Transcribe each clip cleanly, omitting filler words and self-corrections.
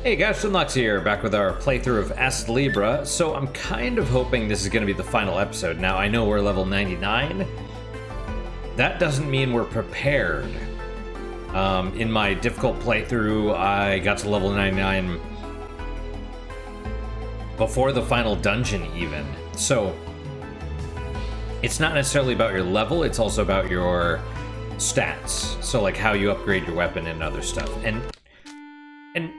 Hey guys, Lux here, back with our playthrough of Astlibra. So I'm kind of hoping this is going to be the final episode. Now, I know we're level 99. That doesn't mean we're prepared. In my difficult playthrough, I got to level 99 before the final dungeon even. So it's not necessarily about your level, it's also about your stats. So like how you upgrade your weapon and other stuff. And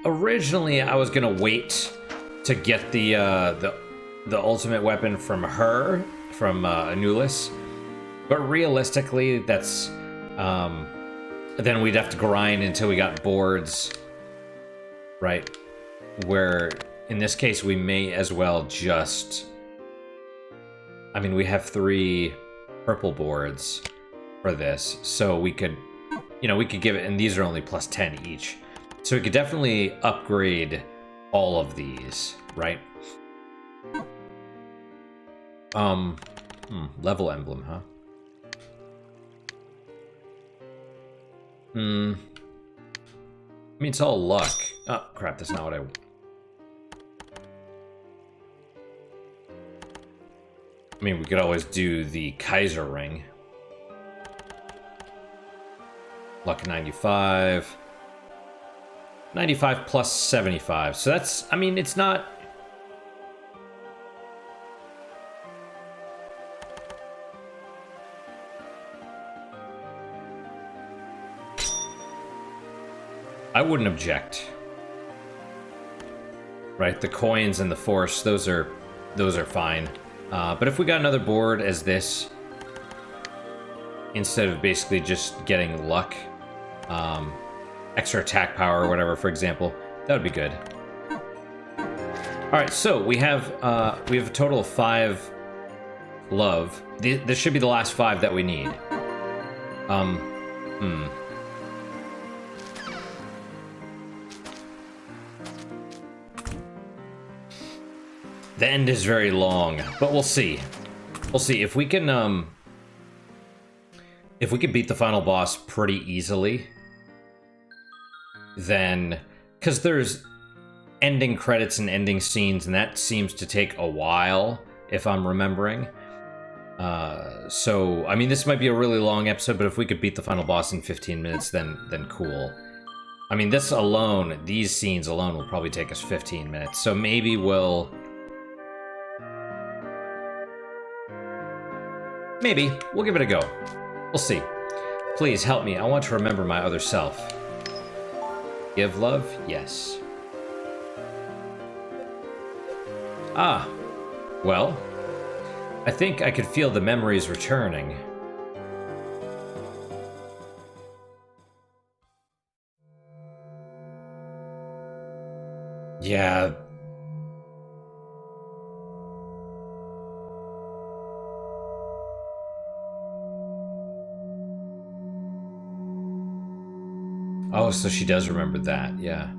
originally I was gonna wait to get the ultimate weapon from her, from Anulis, but realistically that's then we'd have to grind until we got boards, right? Where in this case we may as well just, I mean, we have 3 purple boards for this, so we could, you know, we could give it, and these are only plus 10 each. So we could definitely upgrade all of these, right? Level emblem, huh? I mean, it's all luck. Oh, crap, that's not what I... I mean, we could always do the Kaiser ring. Luck 95. 95 plus 75. So that's, I mean, it's not... I wouldn't object. Right, the coins and the force, those are fine. But if we got another board as this, instead of basically just getting luck, extra attack power or whatever, for example, that would be good. All right, so we have a total of 5 love. This should be the last 5 that we need. The end is very long, but we'll see. We'll see if we can beat the final boss pretty easily. Then, because there's ending credits and ending scenes, and that seems to take a while, if I'm remembering. So, I mean, this might be a really long episode, but if we could beat the final boss in 15 minutes, then cool. I mean, this alone, these scenes alone will probably take us 15 minutes, so maybe we'll... Maybe. We'll give it a go. We'll see. Please, help me. I want to remember my other self. Give love? Yes. Ah. Well, I think I could feel the memories returning. Yeah. Oh, so she does remember that, yeah.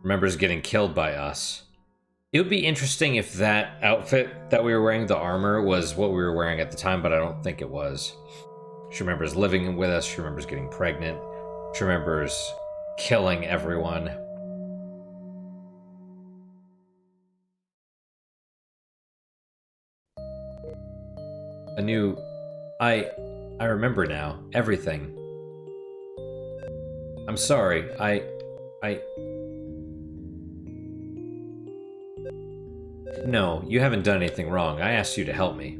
Remembers getting killed by us. It would be interesting if that outfit that we were wearing, the armor, was what we were wearing at the time, but I don't think it was. She remembers living with us, she remembers getting pregnant, she remembers killing everyone. I remember now, everything. I'm sorry, No, you haven't done anything wrong. I asked you to help me.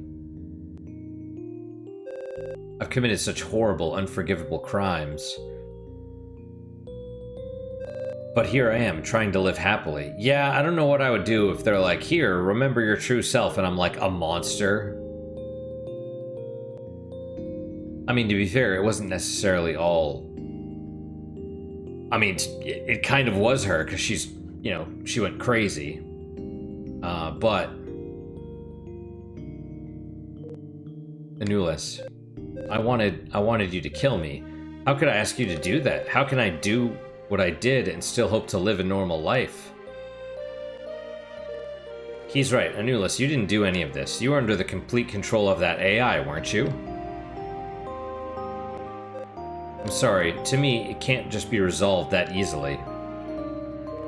I've committed such horrible, unforgivable crimes. But here I am, trying to live happily. Yeah, I don't know what I would do if they're like, here, remember your true self, and I'm like, a monster. I mean, to be fair, it wasn't necessarily all... I mean, it kind of was her, because she's, you know, she went crazy. But... Anulis, I wanted you to kill me. How could I ask you to do that? How can I do what I did and still hope to live a normal life? He's right, Anulis, you didn't do any of this. You were under the complete control of that AI, weren't you? I'm sorry, to me, it can't just be resolved that easily.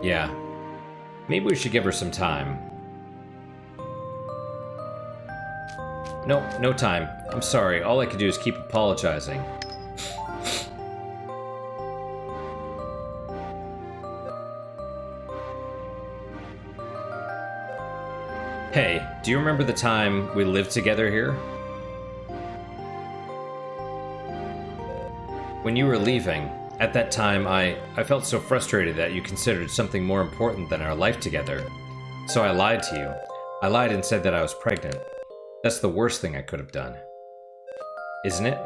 Yeah. Maybe we should give her some time. No, no time. I'm sorry. All I could do is keep apologizing. Hey, do you remember the time we lived together here? When you were leaving, at that time I felt so frustrated that you considered something more important than our life together. So I lied to you. I lied and said that I was pregnant. That's the worst thing I could have done. Isn't it?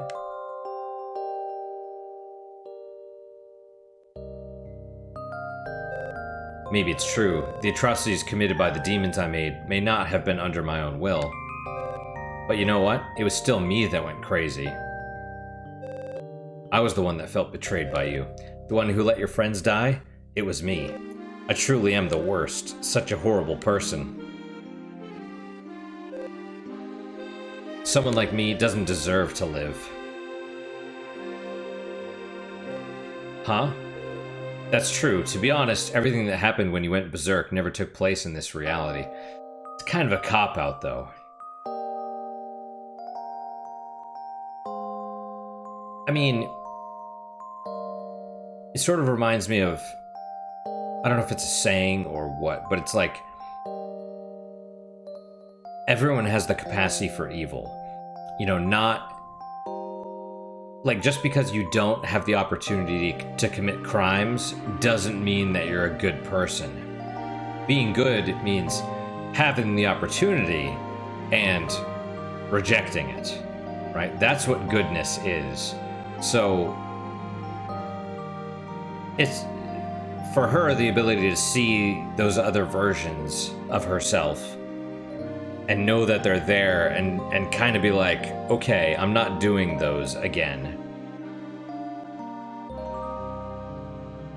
Maybe it's true. The atrocities committed by the demons I made may not have been under my own will. But you know what? It was still me that went crazy. I was the one that felt betrayed by you. The one who let your friends die? It was me. I truly am the worst. Such a horrible person. Someone like me doesn't deserve to live. Huh? That's true. To be honest, everything that happened when you went berserk never took place in this reality. It's kind of a cop-out, though. I mean, it sort of reminds me of... I don't know if it's a saying or what, but it's like... everyone has the capacity for evil. You know, not... like, just because you don't have the opportunity to commit crimes doesn't mean that you're a good person. Being good means having the opportunity and rejecting it, right? That's what goodness is. So, it's, for her, the ability to see those other versions of herself and know that they're there and kind of be like, okay, I'm not doing those again.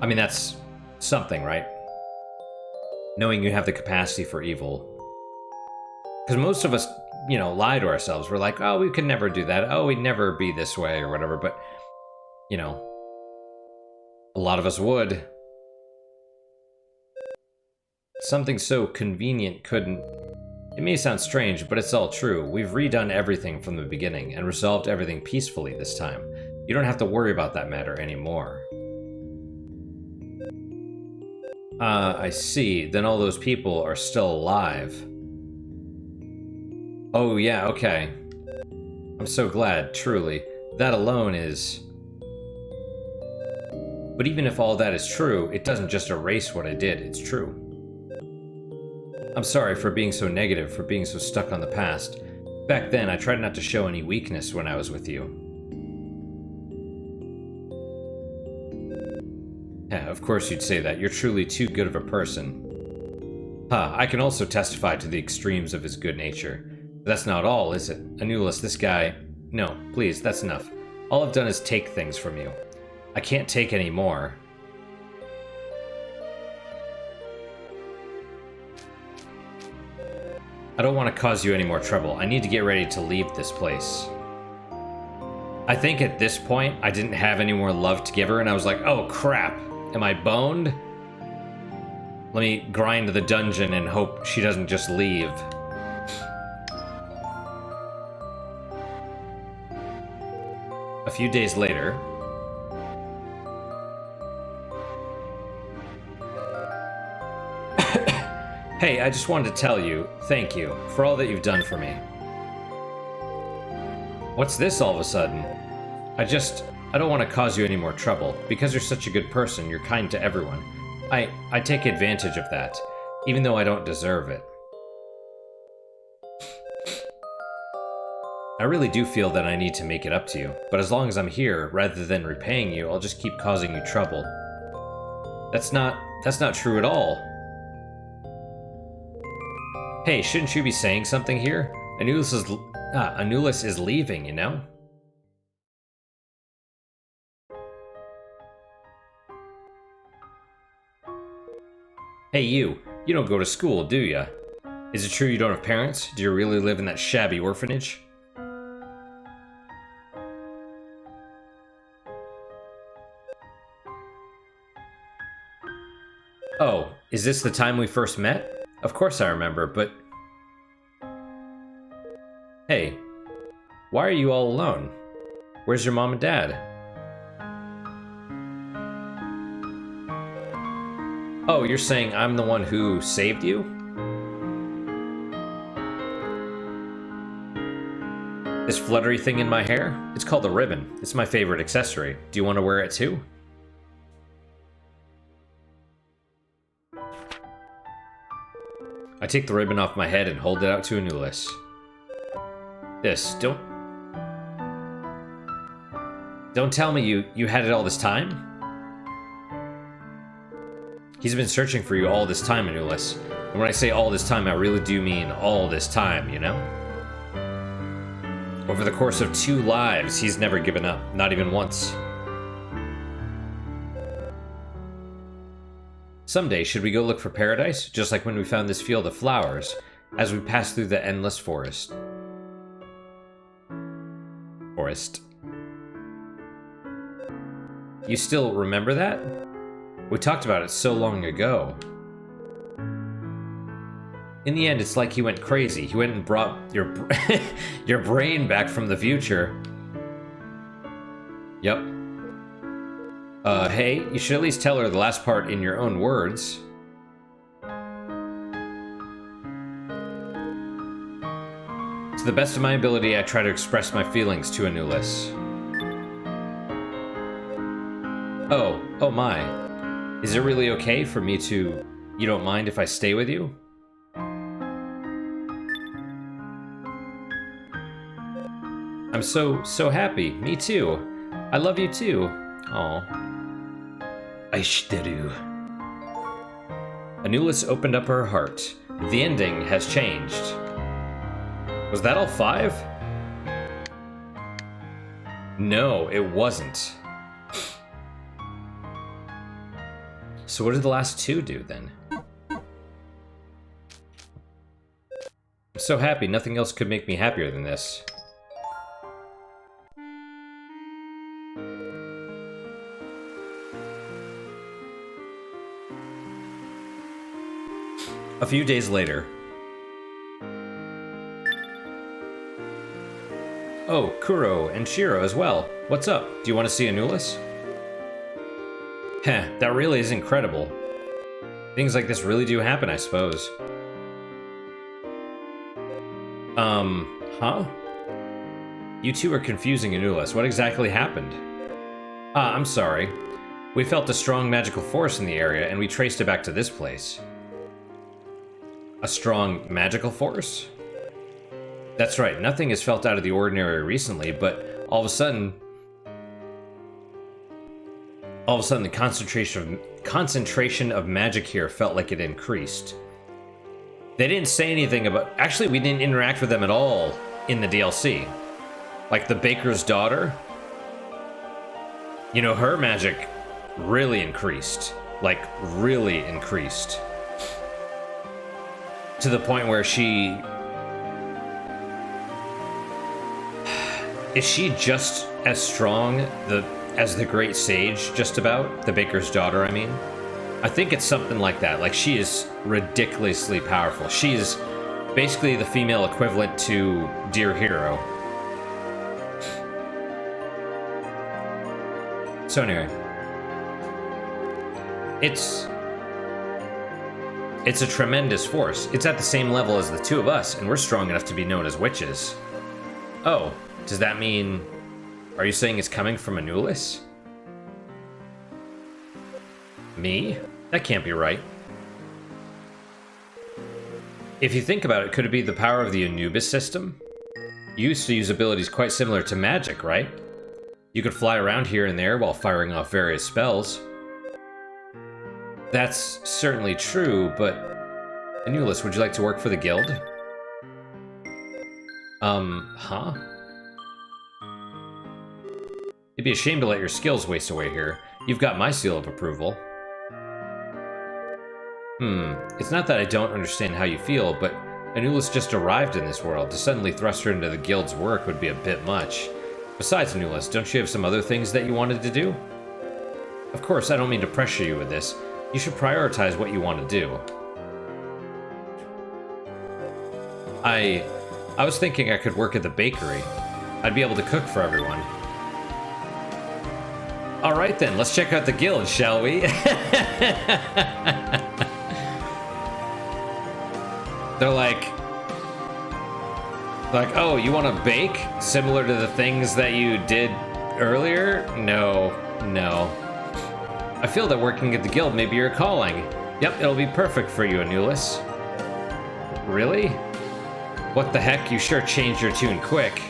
I mean, that's something, right? Knowing you have the capacity for evil. Because most of us, you know, lie to ourselves. We're like, oh, we could never do that. Oh, we'd never be this way or whatever. But, you know, a lot of us would. Something so convenient couldn't... It may sound strange, but it's all true. We've redone everything from the beginning and resolved everything peacefully this time. You don't have to worry about that matter anymore. I see. Then all those people are still alive. Oh yeah, okay. I'm so glad, truly. That alone is... But even if all that is true, it doesn't just erase what I did, it's true. I'm sorry for being so negative, for being so stuck on the past. Back then, I tried not to show any weakness when I was with you. Yeah, of course you'd say that. You're truly too good of a person. Huh, I can also testify to the extremes of his good nature. But that's not all, is it? Anulus, this guy... No, please, that's enough. All I've done is take things from you. I can't take any more. I don't want to cause you any more trouble. I need to get ready to leave this place. I think at this point, I didn't have any more love to give her, and I was like, oh crap, am I boned? Let me grind the dungeon and hope she doesn't just leave. A few days later... Hey, I just wanted to tell you, thank you, for all that you've done for me. What's this all of a sudden? I don't want to cause you any more trouble. Because you're such a good person, you're kind to everyone. I take advantage of that, even though I don't deserve it. I really do feel that I need to make it up to you, but as long as I'm here, rather than repaying you, I'll just keep causing you trouble. That's not true at all. Hey, shouldn't you be saying something here? Anulus is leaving, you know? Hey you don't go to school, do ya? Is it true you don't have parents? Do you really live in that shabby orphanage? Oh, is this the time we first met? Of course I remember, but... Hey, why are you all alone? Where's your mom and dad? Oh, you're saying I'm the one who saved you? This fluttery thing in my hair? It's called a ribbon. It's my favorite accessory. Do you want to wear it too? I take the ribbon off my head and hold it out to Anulis. Don't tell me you had it all this time? He's been searching for you all this time, Anulis. And when I say all this time, I really do mean all this time, you know? Over the course of 2 lives, he's never given up, not even once. Someday, should we go look for paradise, just like when we found this field of flowers, as we passed through the endless forest? You still remember that? We talked about it so long ago. In the end, it's like he went crazy. He went and brought your your brain back from the future. Yep. Hey, you should at least tell her the last part in your own words. To the best of my ability, I try to express my feelings to Anulis. Oh my. Is it really okay for me to... You don't mind if I stay with you? I'm so happy. Me too. I love you too. Aw. Aishiteru. Anulis opened up her heart. The ending has changed. Was that all 5? No, it wasn't. So what did the last 2 do then? I'm so happy, nothing else could make me happier than this. A few days later. Oh, Kuro and Shiro as well. What's up? Do you want to see Anulis? Heh, that really is incredible. Things like this really do happen, I suppose. Huh? You two are confusing Anulis. What exactly happened? Ah, I'm sorry. We felt a strong magical force in the area, and we traced it back to this place. A strong magical force? That's right, nothing has felt out of the ordinary recently, but all of a sudden, the concentration of magic here felt like it increased. They didn't say anything about... Actually, we didn't interact with them at all in the DLC. Like the baker's daughter. You know, her magic really increased. Like, really increased. To the point where she... Is she just as strong as the great sage, just about? The baker's daughter, I mean? I think it's something like that. Like, she is ridiculously powerful. She is basically the female equivalent to Dear Hero. So anyway. It's a tremendous force. It's at the same level as the 2 of us, and we're strong enough to be known as witches. Oh, does that mean... Are you saying it's coming from Anulis? Me? That can't be right. If you think about it, could it be the power of the Anubis system? You used to use abilities quite similar to magic, right? You could fly around here and there while firing off various spells. That's certainly true, but... Anulis, would you like to work for the guild? Huh? It'd be a shame to let your skills waste away here. You've got my seal of approval. It's not that I don't understand how you feel, but Anulis just arrived in this world. To suddenly thrust her into the guild's work would be a bit much. Besides, Anulis, don't you have some other things that you wanted to do? Of course, I don't mean to pressure you with this, You should prioritize what you want to do. I was thinking I could work at the bakery. I'd be able to cook for everyone. All right then, let's check out the guild, shall we? They're like, oh, you want to bake? Similar to the things that you did earlier? No. I feel that working at the guild may be your calling. Yep, it'll be perfect for you, Anulis. Really? What the heck? You sure changed your tune quick.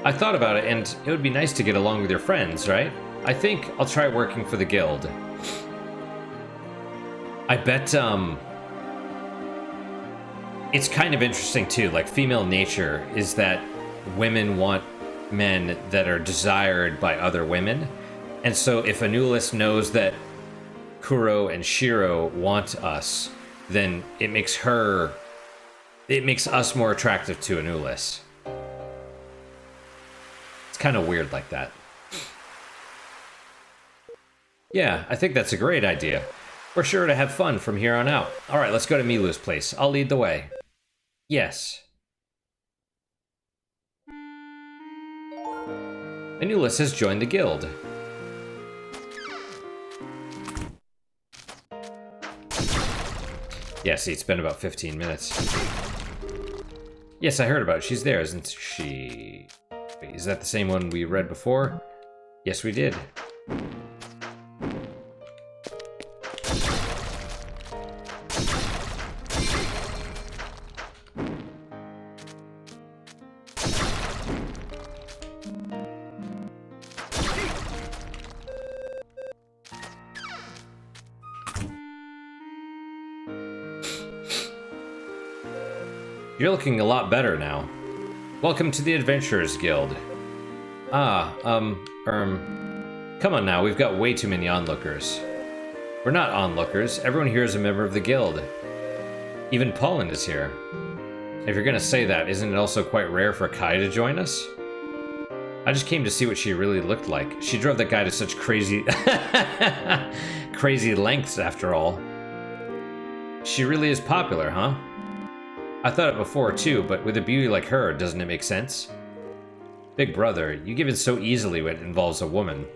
I thought about it, and it would be nice to get along with your friends, right? I think I'll try working for the guild. I bet, it's kind of interesting, too. Like, female nature is that women want men that are desired by other women. And so if Anulis knows that Kuro and Shiro want us, then it makes us more attractive to Anulis. It's kind of weird like that. Yeah, I think that's a great idea. We're sure to have fun from here on out. All right, let's go to Milu's place. I'll lead the way. Yes. Anulis has joined the guild. Yeah, see, it's been about 15 minutes. Yes, I heard about it. She's there, isn't she? Wait, is that the same one we read before? Yes, we did. You're looking a lot better now. Welcome to the Adventurers Guild. Come on now, we've got way too many onlookers. We're not onlookers, everyone here is a member of the guild. Even Pauline is here. If you're gonna say that, isn't it also quite rare for Kai to join us? I just came to see what she really looked like. She drove that guy to such crazy... crazy lengths, after all. She really is popular, huh? I thought it before, too, but with a beauty like her, doesn't it make sense? Big brother, you give in so easily when it involves a woman.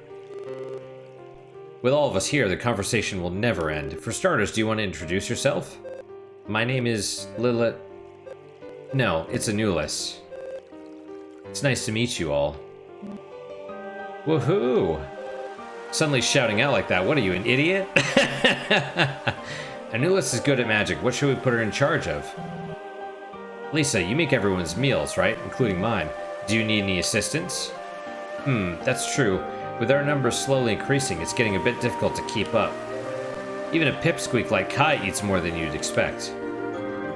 With all of us here, the conversation will never end. For starters, do you want to introduce yourself? My name is Lilith... No, it's Anulis. It's nice to meet you all. Woohoo! Suddenly shouting out like that, what are you, an idiot? Anulis is good at magic, what should we put her in charge of? Lisa, you make everyone's meals, right? Including mine. Do you need any assistance? That's true. With our numbers slowly increasing, it's getting a bit difficult to keep up. Even a pipsqueak like Kai eats more than you'd expect.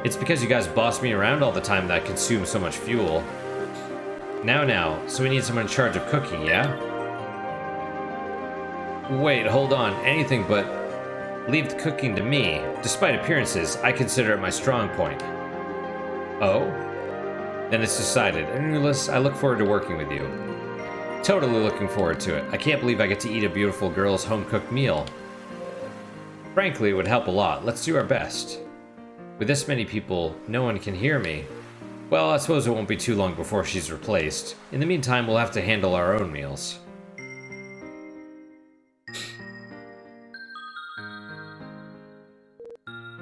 It's because you guys boss me around all the time that I consume so much fuel. Now, so we need someone in charge of cooking, yeah? Wait, hold on. Anything but leave the cooking to me. Despite appearances, I consider it my strong point. Oh? Then it's decided. Anulis, I look forward to working with you. Totally looking forward to it. I can't believe I get to eat a beautiful girl's home-cooked meal. Frankly, it would help a lot. Let's do our best. With this many people, no one can hear me. Well, I suppose it won't be too long before she's replaced. In the meantime, we'll have to handle our own meals.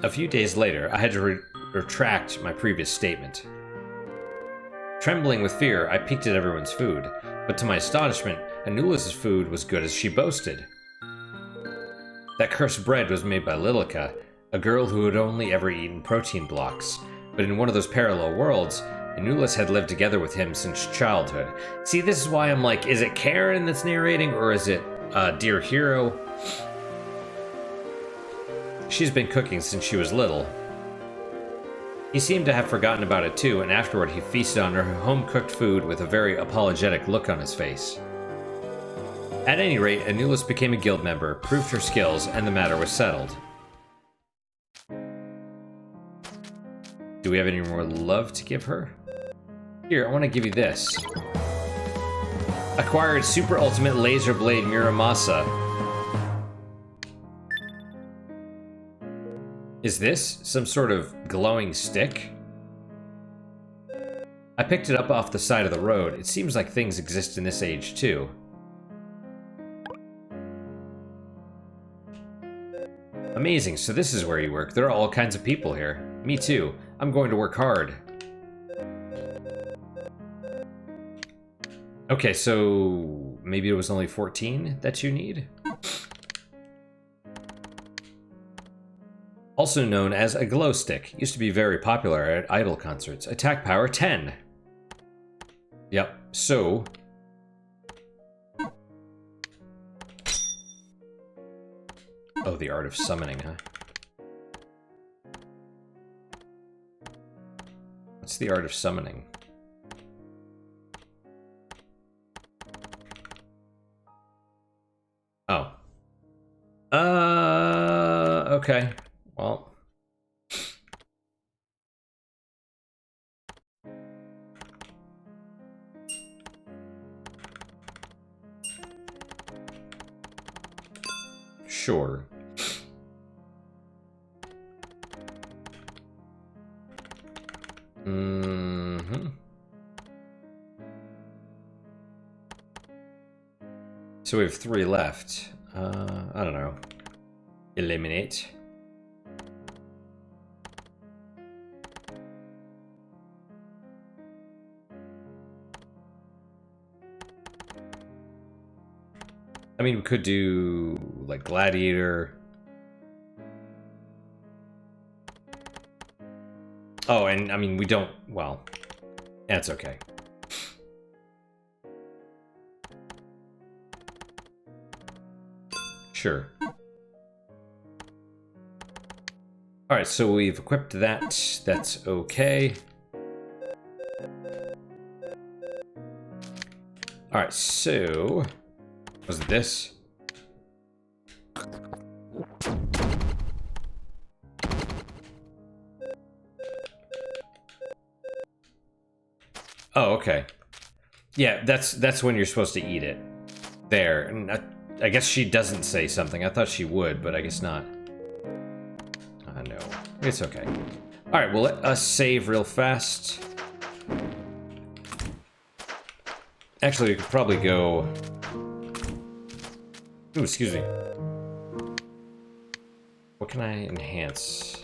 A few days later, I had to retract my previous statement. Trembling with fear, I peeked at everyone's food, but to my astonishment, Anulis' food was good as she boasted. That cursed bread was made by Lilica, a girl who had only ever eaten protein blocks, but in one of those parallel worlds, Anulis had lived together with him since childhood. See, this is why I'm like, is it Karen that's narrating, or is it Dear Hero? She's been cooking since she was little. He seemed to have forgotten about it too, and afterward he feasted on her home-cooked food with a very apologetic look on his face. At any rate, Anulis became a guild member, proved her skills, and the matter was settled. Do we have any more love to give her? Here, I want to give you this. Acquired Super Ultimate Laser Blade Muramasa. Is this some sort of glowing stick? I picked it up off the side of the road. It seems like things exist in this age, too. Amazing, so this is where you work. There are all kinds of people here. Me too. I'm going to work hard. Okay, so maybe it was only 14 that you need? Also known as a glow stick. Used to be very popular at idol concerts. Attack power 10. Yep, so... Oh, the art of summoning, huh? What's the art of summoning? Oh. Okay. Well. Sure. Mm-hmm. So we have 3 left. I don't know. Eliminate. I mean, we could do, like, Gladiator. Oh, and, I mean, we don't... Well, that's okay. Sure. Alright, so we've equipped that. That's okay. Alright, so... Was it this? Oh, okay. Yeah, that's when you're supposed to eat it. There. And I guess she doesn't say something. I thought she would, but I guess not. No. It's okay. Alright, well, let us save real fast. Actually, we could probably go... Ooh, excuse me. What can I enhance?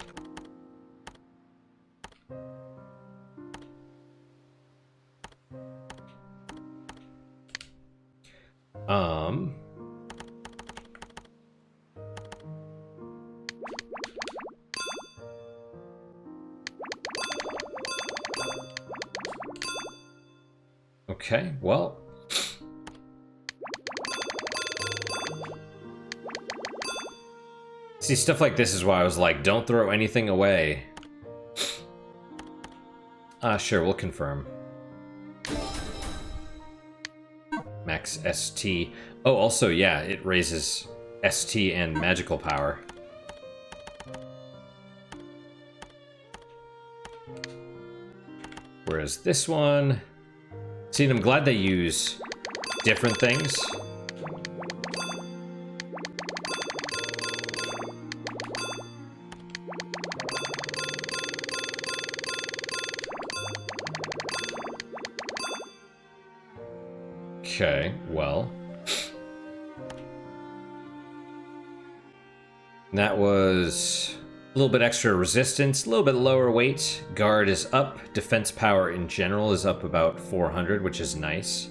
Okay, well... See, stuff like this is why I was like, don't throw anything away. Sure, we'll confirm. Max ST. Oh, also, yeah, it raises ST and magical power. Whereas this one... See, I'm glad they use different things. Okay, well. That was a little bit extra resistance, a little bit lower weight. Guard is up. Defense power in general is up about 400, which is nice.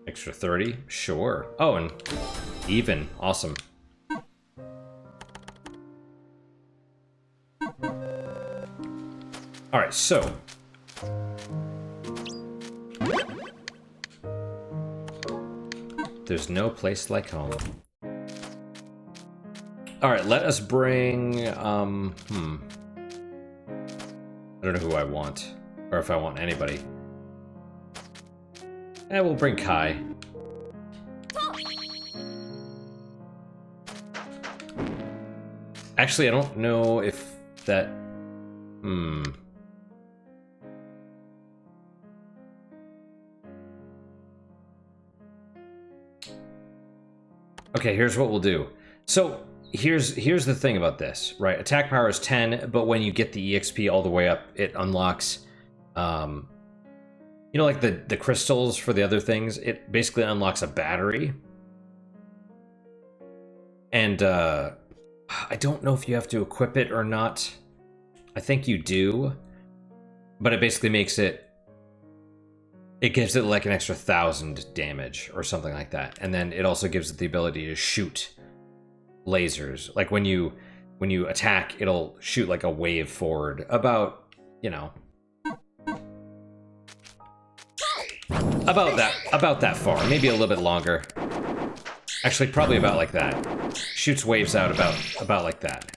Extra 30? Sure. Oh, and even. Awesome. Alright, so. There's no place like home. Alright, let us bring, I don't know who I want. Or if I want anybody. We'll bring Kai. Actually, I don't know if that... Okay, here's what we'll do. So, here's the thing about this, right? Attack power is 10, but when you get the EXP all the way up, it unlocks... you know, like the crystals for the other things? It basically unlocks a battery. And, I don't know if you have to equip it or not. I think you do. But it basically makes it... It gives it like an extra 1,000 damage or something like that. And then it also gives it the ability to shoot lasers. Like when you attack, it'll shoot like a wave forward about, you know... About that far. Maybe a little bit longer. Actually, probably about like that. Shoots waves out about like that.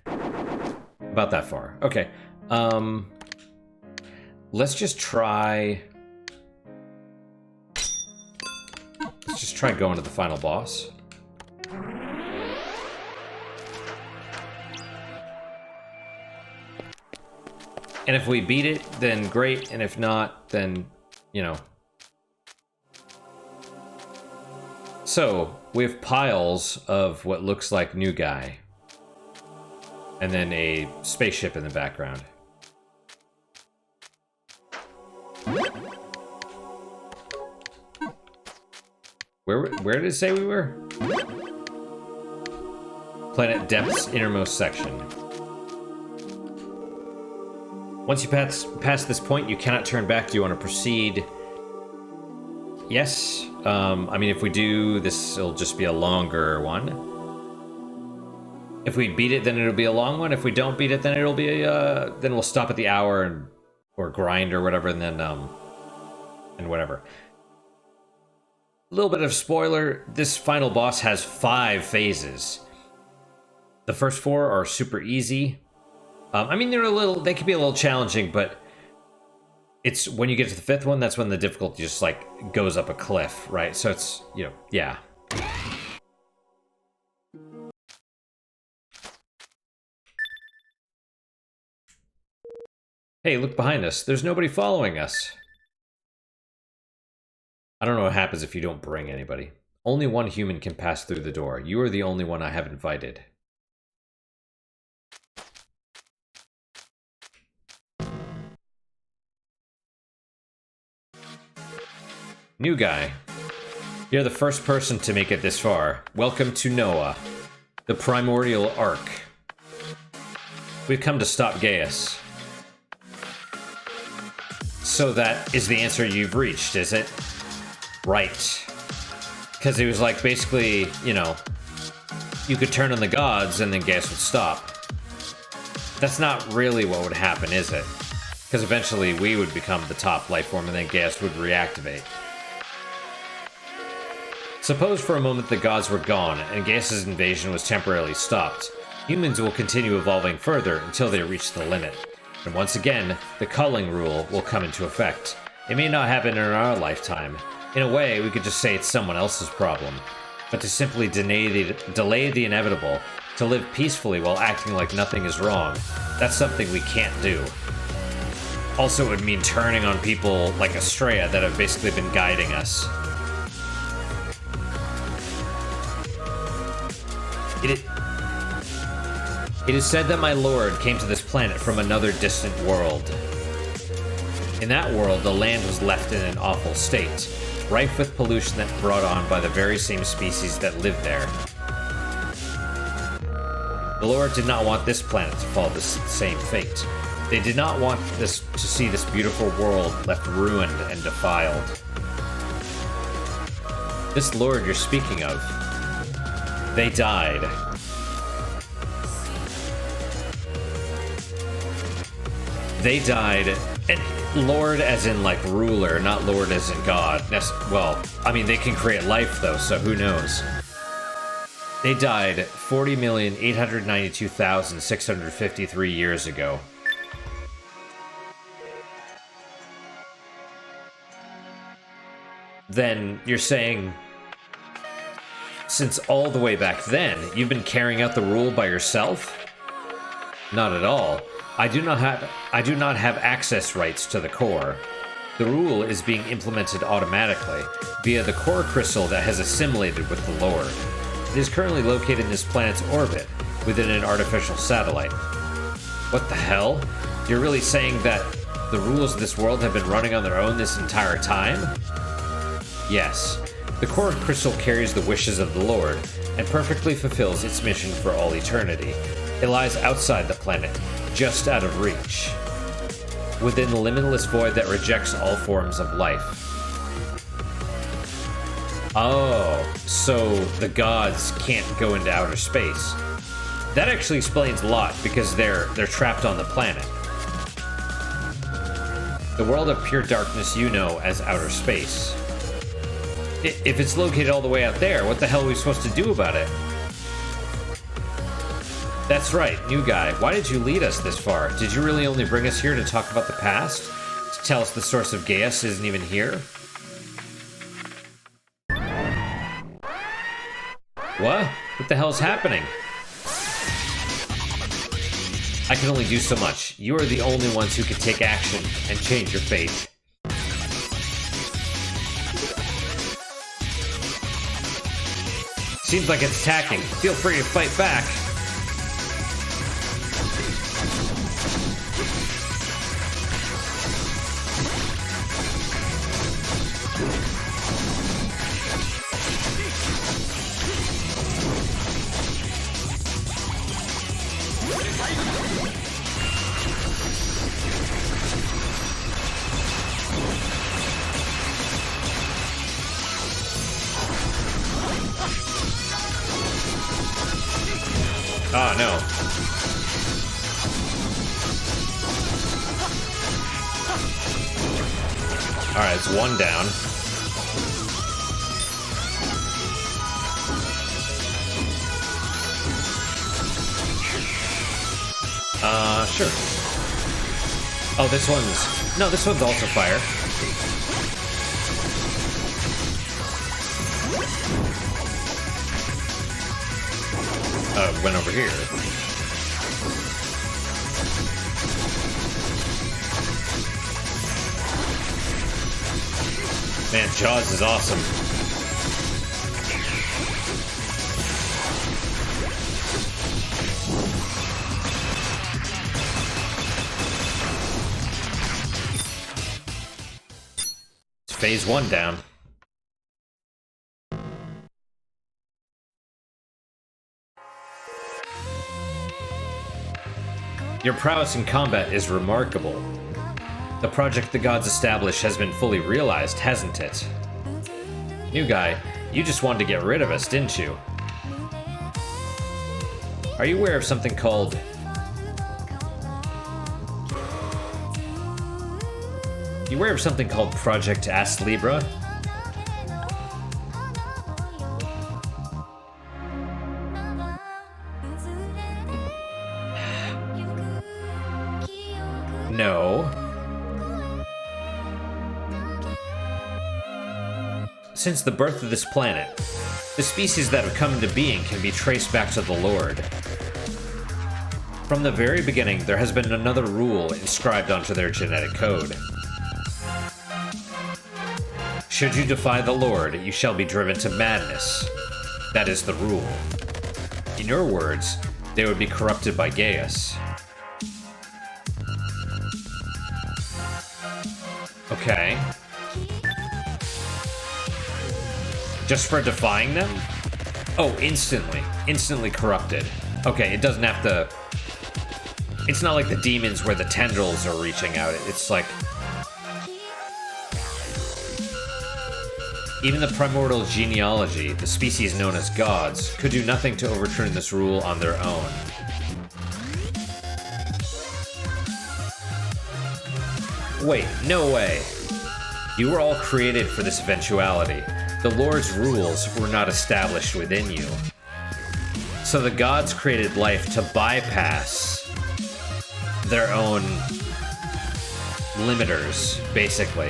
About that far. Okay. Let's just try... Let's just try going to the final boss. And if we beat it, then great. And if not, then, you know... So, we have piles of what looks like new Gaia. And then a spaceship in the background. Where did it say we were? Planet Depth's innermost section. Once you pass this point, you cannot turn back. Do you want to proceed? Yes. I mean, if we do, this will just be a longer one. If we beat it, then it'll be a long one. If we don't beat it, then it'll be then we'll stop at the hour or grind or whatever, and then and whatever. A little bit of spoiler: this final boss has 5 phases. The first 4 are super easy. I mean, they can be a little challenging, but it's when you get to the 5th one, that's when the difficulty just like goes up a cliff, right? So it's, you know, yeah. Hey, look behind us. There's nobody following us. I don't know what happens if you don't bring anybody. Only one human can pass through the door. You are the only one I have invited. New guy. You're the first person to make it this far. Welcome to Noah, the primordial ark. We've come to stop Geas. So that is the answer you've reached, is it? Right. Because it was like, basically, you know, you could turn on the gods and then Geas would stop. That's not really what would happen, is it? Because eventually we would become the top life form and then Geas would reactivate. Suppose for a moment the gods were gone and Geas' invasion was temporarily stopped. Humans will continue evolving further until they reach the limit. And once again, the culling rule will come into effect. It may not happen in our lifetime. In a way, we could just say it's someone else's problem. But to simply delay the inevitable, to live peacefully while acting like nothing is wrong, that's something we can't do. Also, it would mean turning on people like Estrella that have basically been guiding us. It is said that my lord came to this planet from another distant world. In that world, the land was left in an awful state, rife with pollution that brought on by the very same species that lived there. The Lord did not want this planet to follow the same fate. They did not want to see this beautiful world left ruined and defiled. This Lord you're speaking of, they died. They died, and Lord as in like ruler, not Lord as in God. Well, I mean, they can create life though, so who knows? They died 40,892,653 years ago. then you're saying, since all the way back then, you've been carrying out the rule by yourself? Not at all. I do not have access rights to the core. The rule is being implemented automatically via the core crystal that has assimilated with the Lord. It is currently located in this planet's orbit within an artificial satellite. What the hell? You're really saying that the rules of this world have been running on their own this entire time? Yes. The core crystal carries the wishes of the Lord and perfectly fulfills its mission for all eternity. It lies outside the planet, just out of reach, within the limitless void that rejects all forms of life. Oh, so the gods can't go into outer space. That actually explains a lot, because they're trapped on the planet. The world of pure darkness you know as outer space. If it's located all the way out there, what the hell are we supposed to do about it? That's right, new guy. Why did you lead us this far? Did you really only bring us here to talk about the past? To tell us the source of Geas isn't even here? What? What the hell's happening? I can only do so much. You are the only ones who can take action and change your fate. Seems like it's attacking. Feel free to fight back. Oh, no. Alright, it's one down. Sure. Oh, this one's... No, this one's also fire. Went over here. Man, Jaws is awesome. It's phase 1 down. Your prowess in combat is remarkable. The project the gods established has been fully realized, hasn't it? New guy, you just wanted to get rid of us, didn't you? Are you aware of something called... You aware of something called Project Astlibra? No. Since the birth of this planet, the species that have come into being can be traced back to the Lord. From the very beginning, there has been another rule inscribed onto their genetic code. Should you defy the Lord, you shall be driven to madness. That is the rule. In your words, they would be corrupted by Gaius. Okay. Just for defying them? Oh, instantly. Instantly corrupted. Okay, it doesn't have to... It's not like the demons where the tendrils are reaching out. It's like... Even the primordial genealogy, the species known as gods, could do nothing to overturn this rule on their own. Wait, no way. You were all created for this eventuality. The Lord's rules were not established within you. So the gods created life to bypass their own limiters, basically.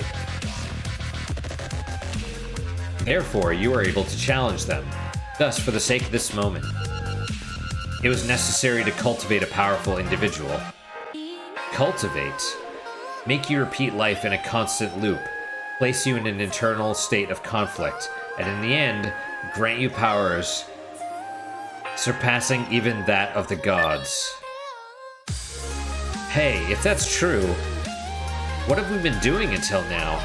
Therefore, you are able to challenge them. Thus, for the sake of this moment, it was necessary to cultivate a powerful individual. Cultivate. Make you repeat life in a constant loop, place you in an eternal state of conflict, and in the end, grant you powers surpassing even that of the gods. Hey, if that's true, what have we been doing until now?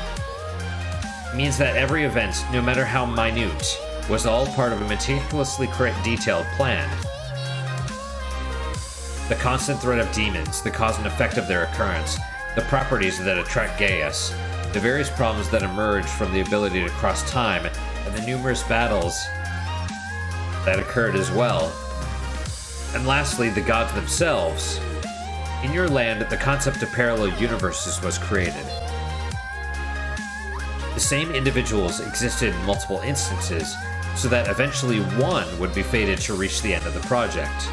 It means that every event, no matter how minute, was all part of a meticulously detailed plan. The constant threat of demons, the cause and effect of their occurrence, the properties that attract Gaias, the various problems that emerge from the ability to cross time, and the numerous battles that occurred as well. And lastly, the gods themselves. In your land, the concept of parallel universes was created. The same individuals existed in multiple instances, so that eventually one would be fated to reach the end of the project.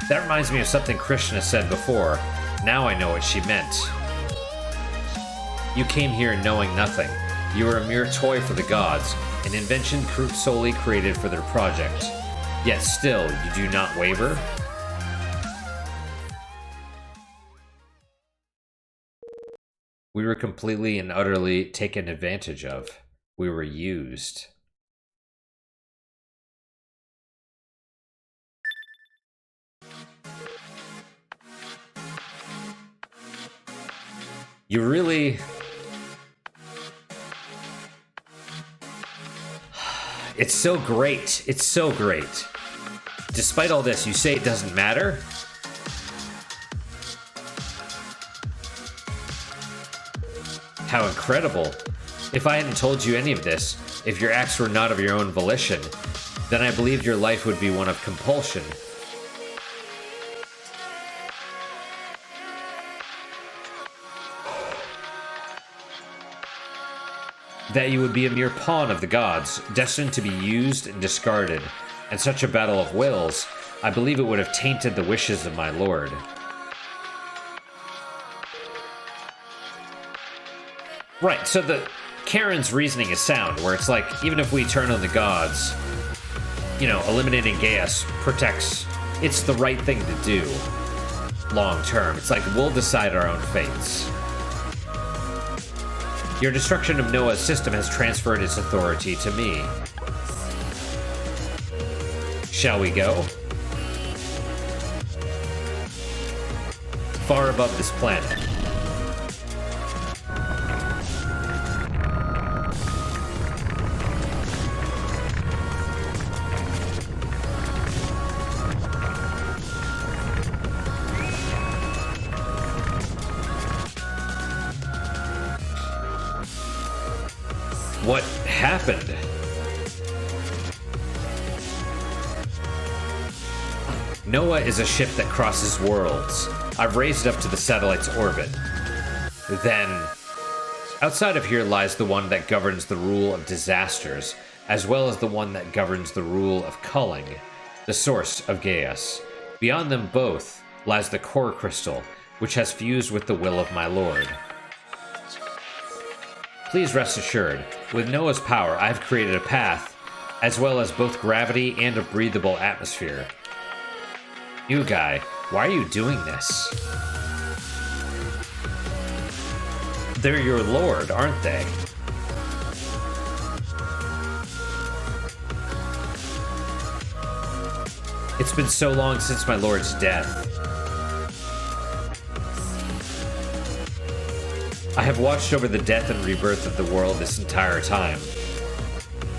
That reminds me of something Krishna said before. Now I know what she meant. You came here knowing nothing. You were a mere toy for the gods, an invention solely created for their project. Yet still, you do not waver? We were completely and utterly taken advantage of. We were used. You really... It's so great. It's so great. Despite all this, you say it doesn't matter? How incredible. If I hadn't told you any of this, if your acts were not of your own volition, then I believed your life would be one of compulsion. That you would be a mere pawn of the gods, destined to be used and discarded. And such a battle of wills, I believe it would have tainted the wishes of my lord. Right, so Karen's reasoning is sound, where it's like, even if we turn on the gods, you know, eliminating Geas protects, it's the right thing to do, long term. It's like, we'll decide our own fates. Your destruction of Noah's system has transferred its authority to me. Shall we go? Far above this planet. What happened? Noah is a ship that crosses worlds. I've raised it up to the satellite's orbit. Then, outside of here lies the one that governs the rule of disasters, as well as the one that governs the rule of culling, the source of Gaias. Beyond them both lies the core crystal, which has fused with the will of my lord. Please rest assured, with Noah's power, I've created a path, as well as both gravity and a breathable atmosphere. New guy, why are you doing this? They're your lord, aren't they? It's been so long since my lord's death. I have watched over the death and rebirth of the world this entire time.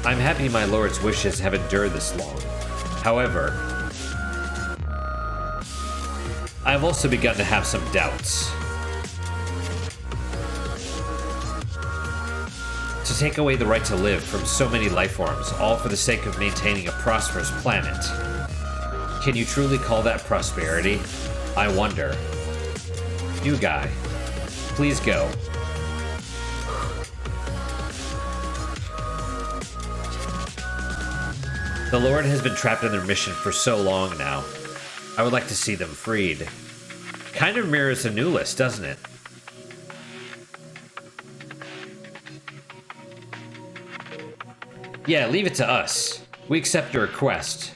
I'm happy my lord's wishes have endured this long. However, I have also begun to have some doubts. To take away the right to live from so many life forms, all for the sake of maintaining a prosperous planet. Can you truly call that prosperity? I wonder. New guy, please go. The Lord has been trapped in their mission for so long now. I would like to see them freed. Kind of mirrors Anubis, doesn't it? Yeah, leave it to us. We accept your request.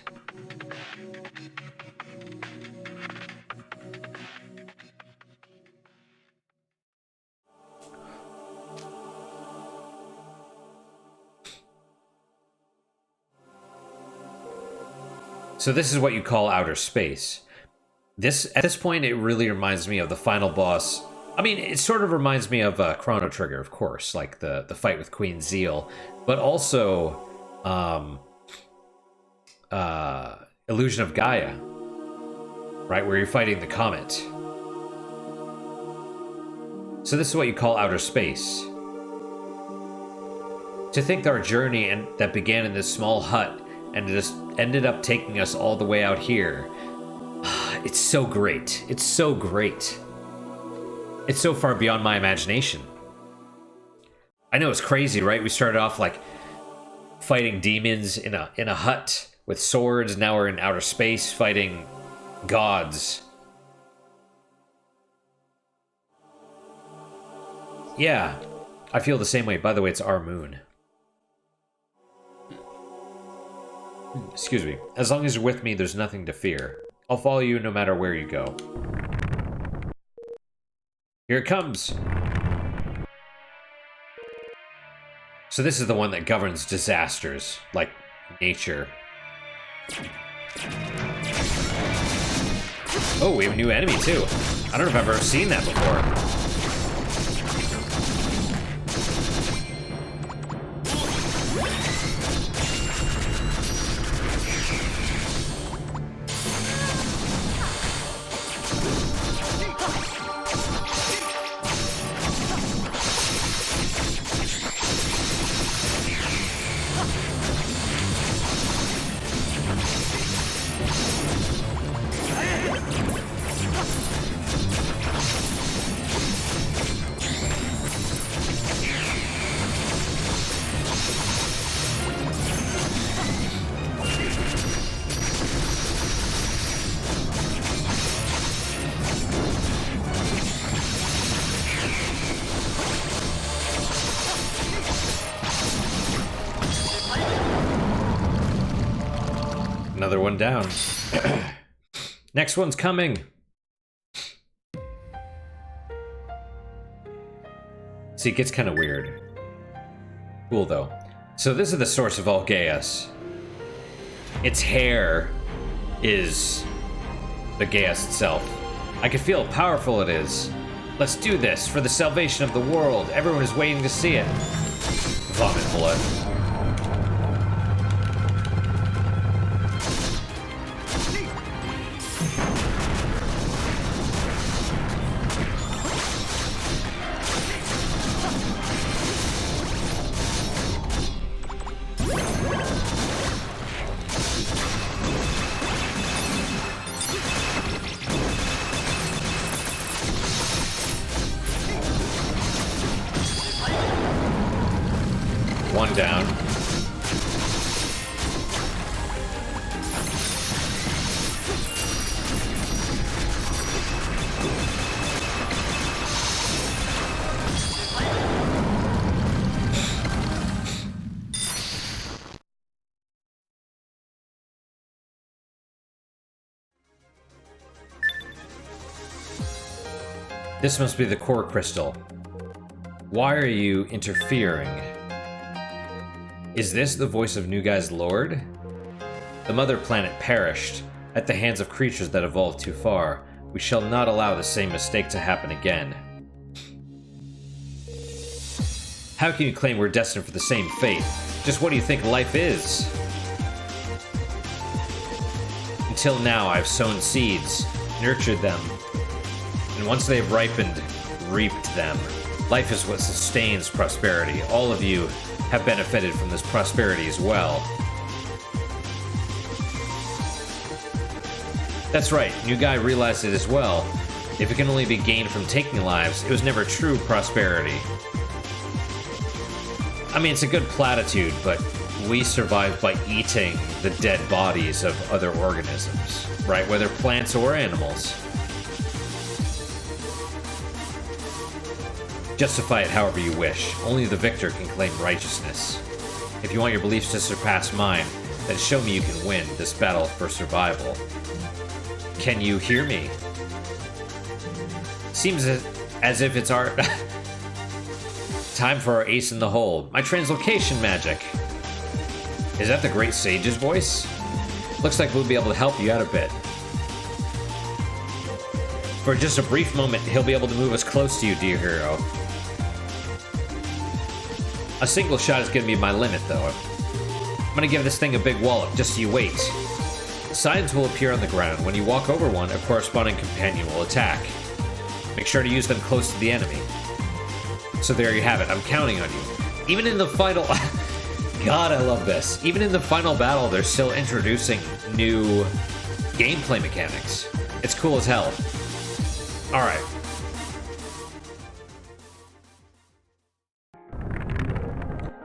So this is what you call outer space. At this point, it really reminds me of the final boss. I mean, it sort of reminds me of Chrono Trigger, of course, like the fight with Queen Zeal, but also Illusion of Gaia, right, where you're fighting the comet. So this is what you call outer space. To think our journey that began in this small hut and it just ended up taking us all the way out here. It's so great. It's so great. It's so far beyond my imagination. I know it's crazy, right? We started off like fighting demons in a hut with swords. Now we're in outer space fighting gods. Yeah, I feel the same way. By the way, it's our moon. Excuse me. As long as you're with me, there's nothing to fear. I'll follow you no matter where you go. Here it comes. So this is the one that governs disasters, like nature. Oh, we have a new enemy too. I don't know if I've ever seen that before. Another one down. Next one's coming. See, it gets kind of weird. Cool, though. So this is the source of all Geas. Its hair is the Geas itself. I can feel how powerful it is. Let's do this for the salvation of the world. Everyone is waiting to see it. Vomit blood. One down. This must be the core crystal. Why are you interfering? Is this the voice of New Gaia's lord? The mother planet perished at the hands of creatures that evolved too far. We shall not allow the same mistake to happen again. How can you claim we're destined for the same fate? Just what do you think life is? Until now, I've sown seeds, nurtured them, and once they've ripened, reaped them. Life is what sustains prosperity. All of you have benefited from this prosperity as well. That's right, New Gaia realized it as well. If it can only be gained from taking lives, it was never true prosperity. I mean, it's a good platitude, but we survive by eating the dead bodies of other organisms, right? Whether plants or animals. Justify it however you wish. Only the victor can claim righteousness. If you want your beliefs to surpass mine, then show me you can win this battle for survival. Can you hear me? Seems as if it's our time for our ace in the hole. My translocation magic. Is that the Great Sage's voice? Looks like we'll be able to help you out a bit. For just a brief moment, he'll be able to move us close to you, dear hero. A single shot is going to be my limit, though. I'm going to give this thing a big wallop, just so you wait. Signs will appear on the ground. When you walk over one, a corresponding companion will attack. Make sure to use them close to the enemy. So there you have it. I'm counting on you. Even in the final... God, I love this. Even in the final battle, they're still introducing new gameplay mechanics. It's cool as hell. Alright.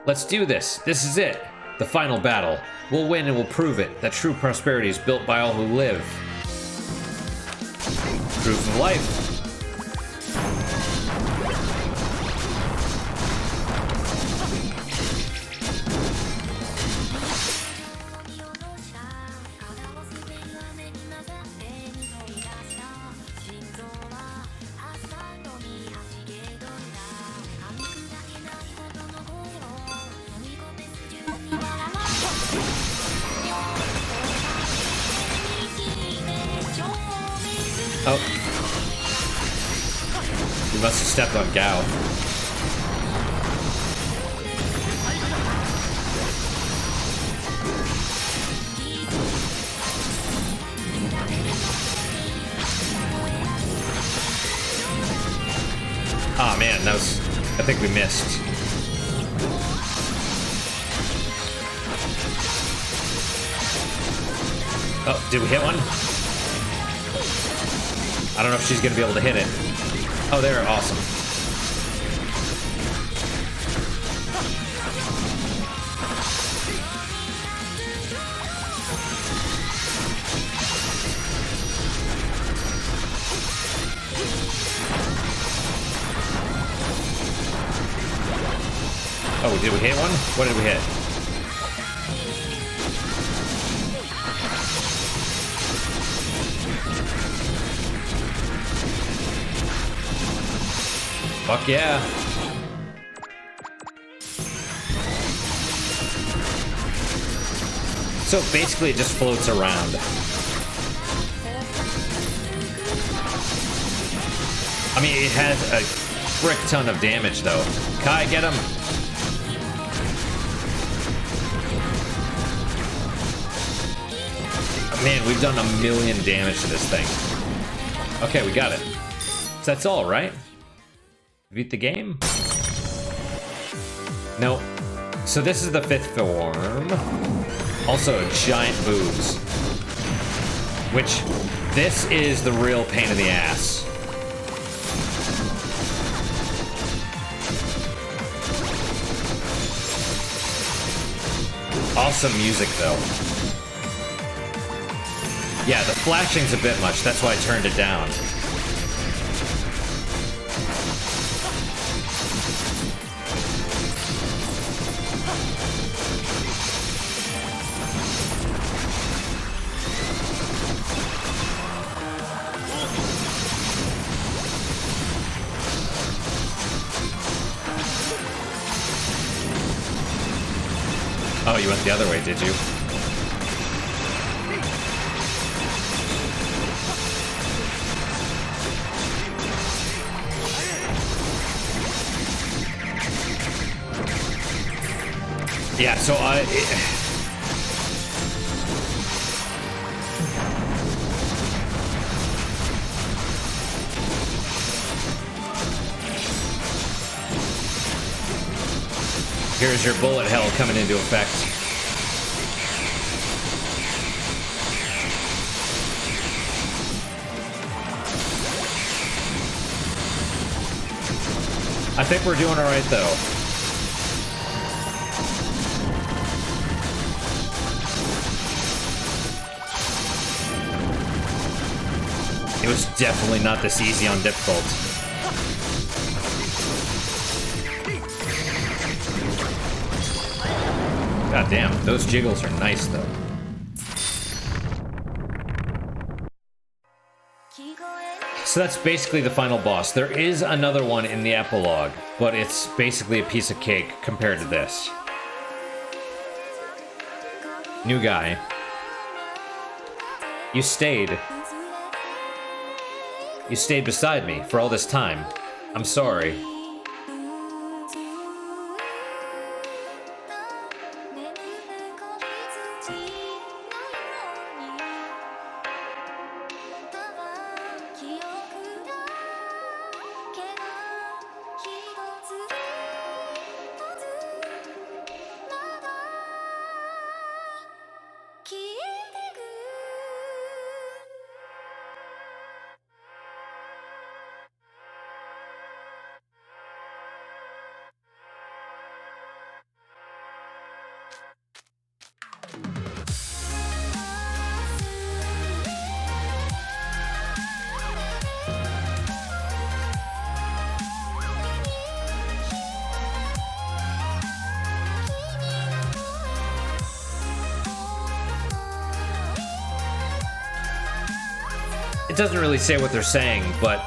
Let's do this. This is it. The final battle. We'll win and we'll prove it, that true prosperity is built by all who live. Proof of life. Oh. We must have stepped on Gao. Ah, man, that was... I think we missed. Oh, did we hit one? I don't know if she's gonna be able to hit it. Oh, they're awesome. Oh, did we hit one? What did we hit? Fuck yeah. So basically it just floats around. I mean, it has a frick ton of damage though. Kai, get him. Man, we've done 1,000,000 damage to this thing. Okay, we got it. So that's all, right? Beat the game? Nope. So this is the 5th form. Also, giant boobs. Which, this is the real pain in the ass. Awesome music, though. Yeah, the flashing's a bit much. That's why I turned it down. Oh, you went the other way, did you? Yeah, so here's your bullet hell coming into effect. I think we're doing all right, though. It was definitely not this easy on difficult. God damn, those jiggles are nice though. So that's basically the final boss. There is another one in the epilogue, but it's basically a piece of cake compared to this. New guy. You stayed. You stayed beside me for all this time. I'm sorry. It doesn't really say what they're saying, but...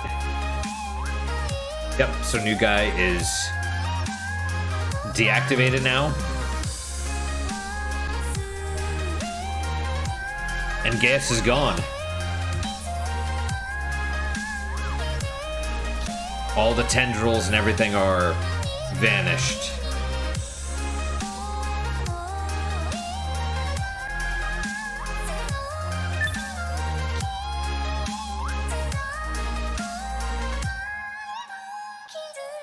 Yep, so new guy is deactivated now. And Geas is gone. All the tendrils and everything are vanished.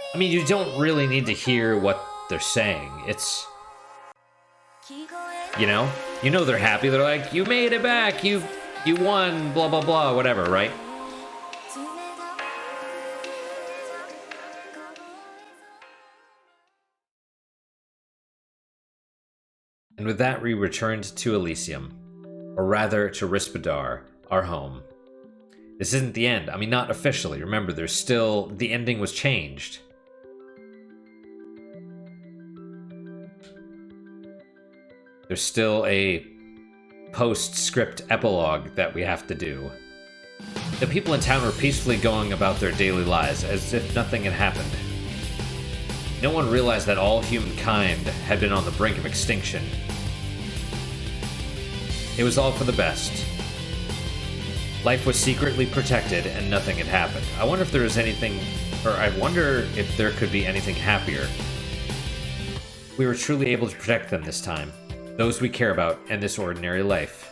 I mean, you don't really need to hear what they're saying. It's... You know they're happy. They're like, you made it back. You won, blah, blah, blah, whatever, right? And with that, we returned to Elysium. Or rather, to Rispidar, our home. This isn't the end. I mean, not officially. Remember, there's still... The ending was changed. There's still a postscript epilogue that we have to do. The people in town were peacefully going about their daily lives as if nothing had happened. No one realized that all humankind had been on the brink of extinction. It was all for the best. Life was secretly protected and nothing had happened. I wonder if there was anything, or I wonder if there could be anything happier. We were truly able to protect them this time. Those we care about, and this ordinary life.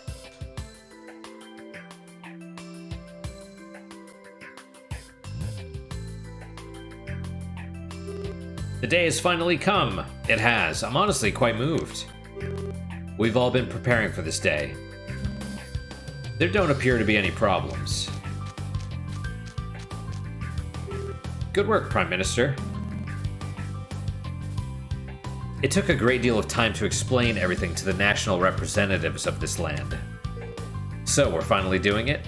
The day has finally come. It has. I'm honestly quite moved. We've all been preparing for this day. There don't appear to be any problems. Good work, Prime Minister. It took a great deal of time to explain everything to the national representatives of this land. So, we're finally doing it?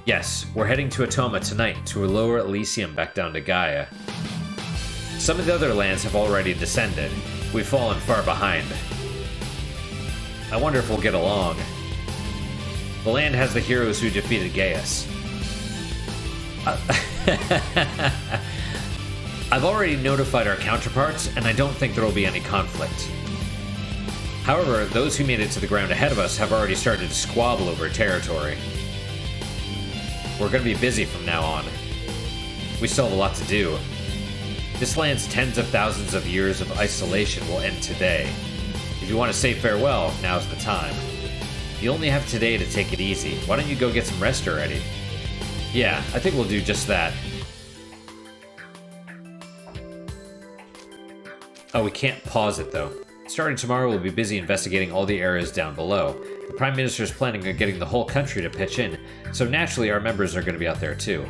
Yes, we're heading to Atoma tonight to lower Elysium back down to Gaia. Some of the other lands have already descended. We've fallen far behind. I wonder if we'll get along. The land has the heroes who defeated Geas. I've already notified our counterparts, and I don't think there will be any conflict. However, those who made it to the ground ahead of us have already started to squabble over territory. We're going to be busy from now on. We still have a lot to do. This land's tens of thousands of years of isolation will end today. If you want to say farewell, now's the time. You only have today to take it easy. Why don't you go get some rest already? Yeah, I think we'll do just that. Oh, we can't pause it, though. Starting tomorrow, we'll be busy investigating all the areas down below. The Prime Minister is planning on getting the whole country to pitch in, so naturally our members are going to be out there, too.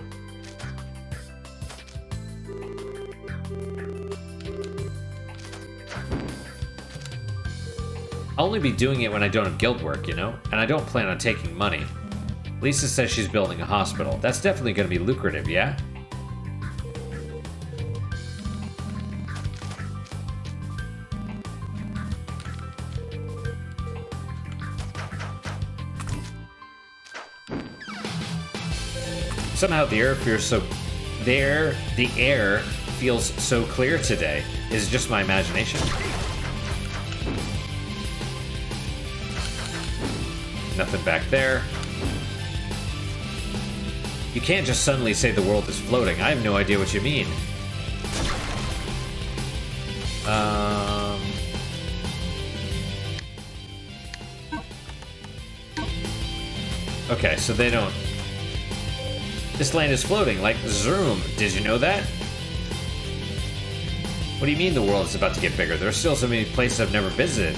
I'll only be doing it when I don't have guild work, and I don't plan on taking money. Lisa says she's building a hospital. That's definitely going to be lucrative, yeah? Somehow the air feels so... The air feels so clear today. Is it just my imagination? Nothing back there. You can't just suddenly say the world is floating. I have no idea what you mean. Okay, so they don't... This land is floating, like Zoom. Did you know that? What do you mean the world is about to get bigger? There are still so many places I've never visited.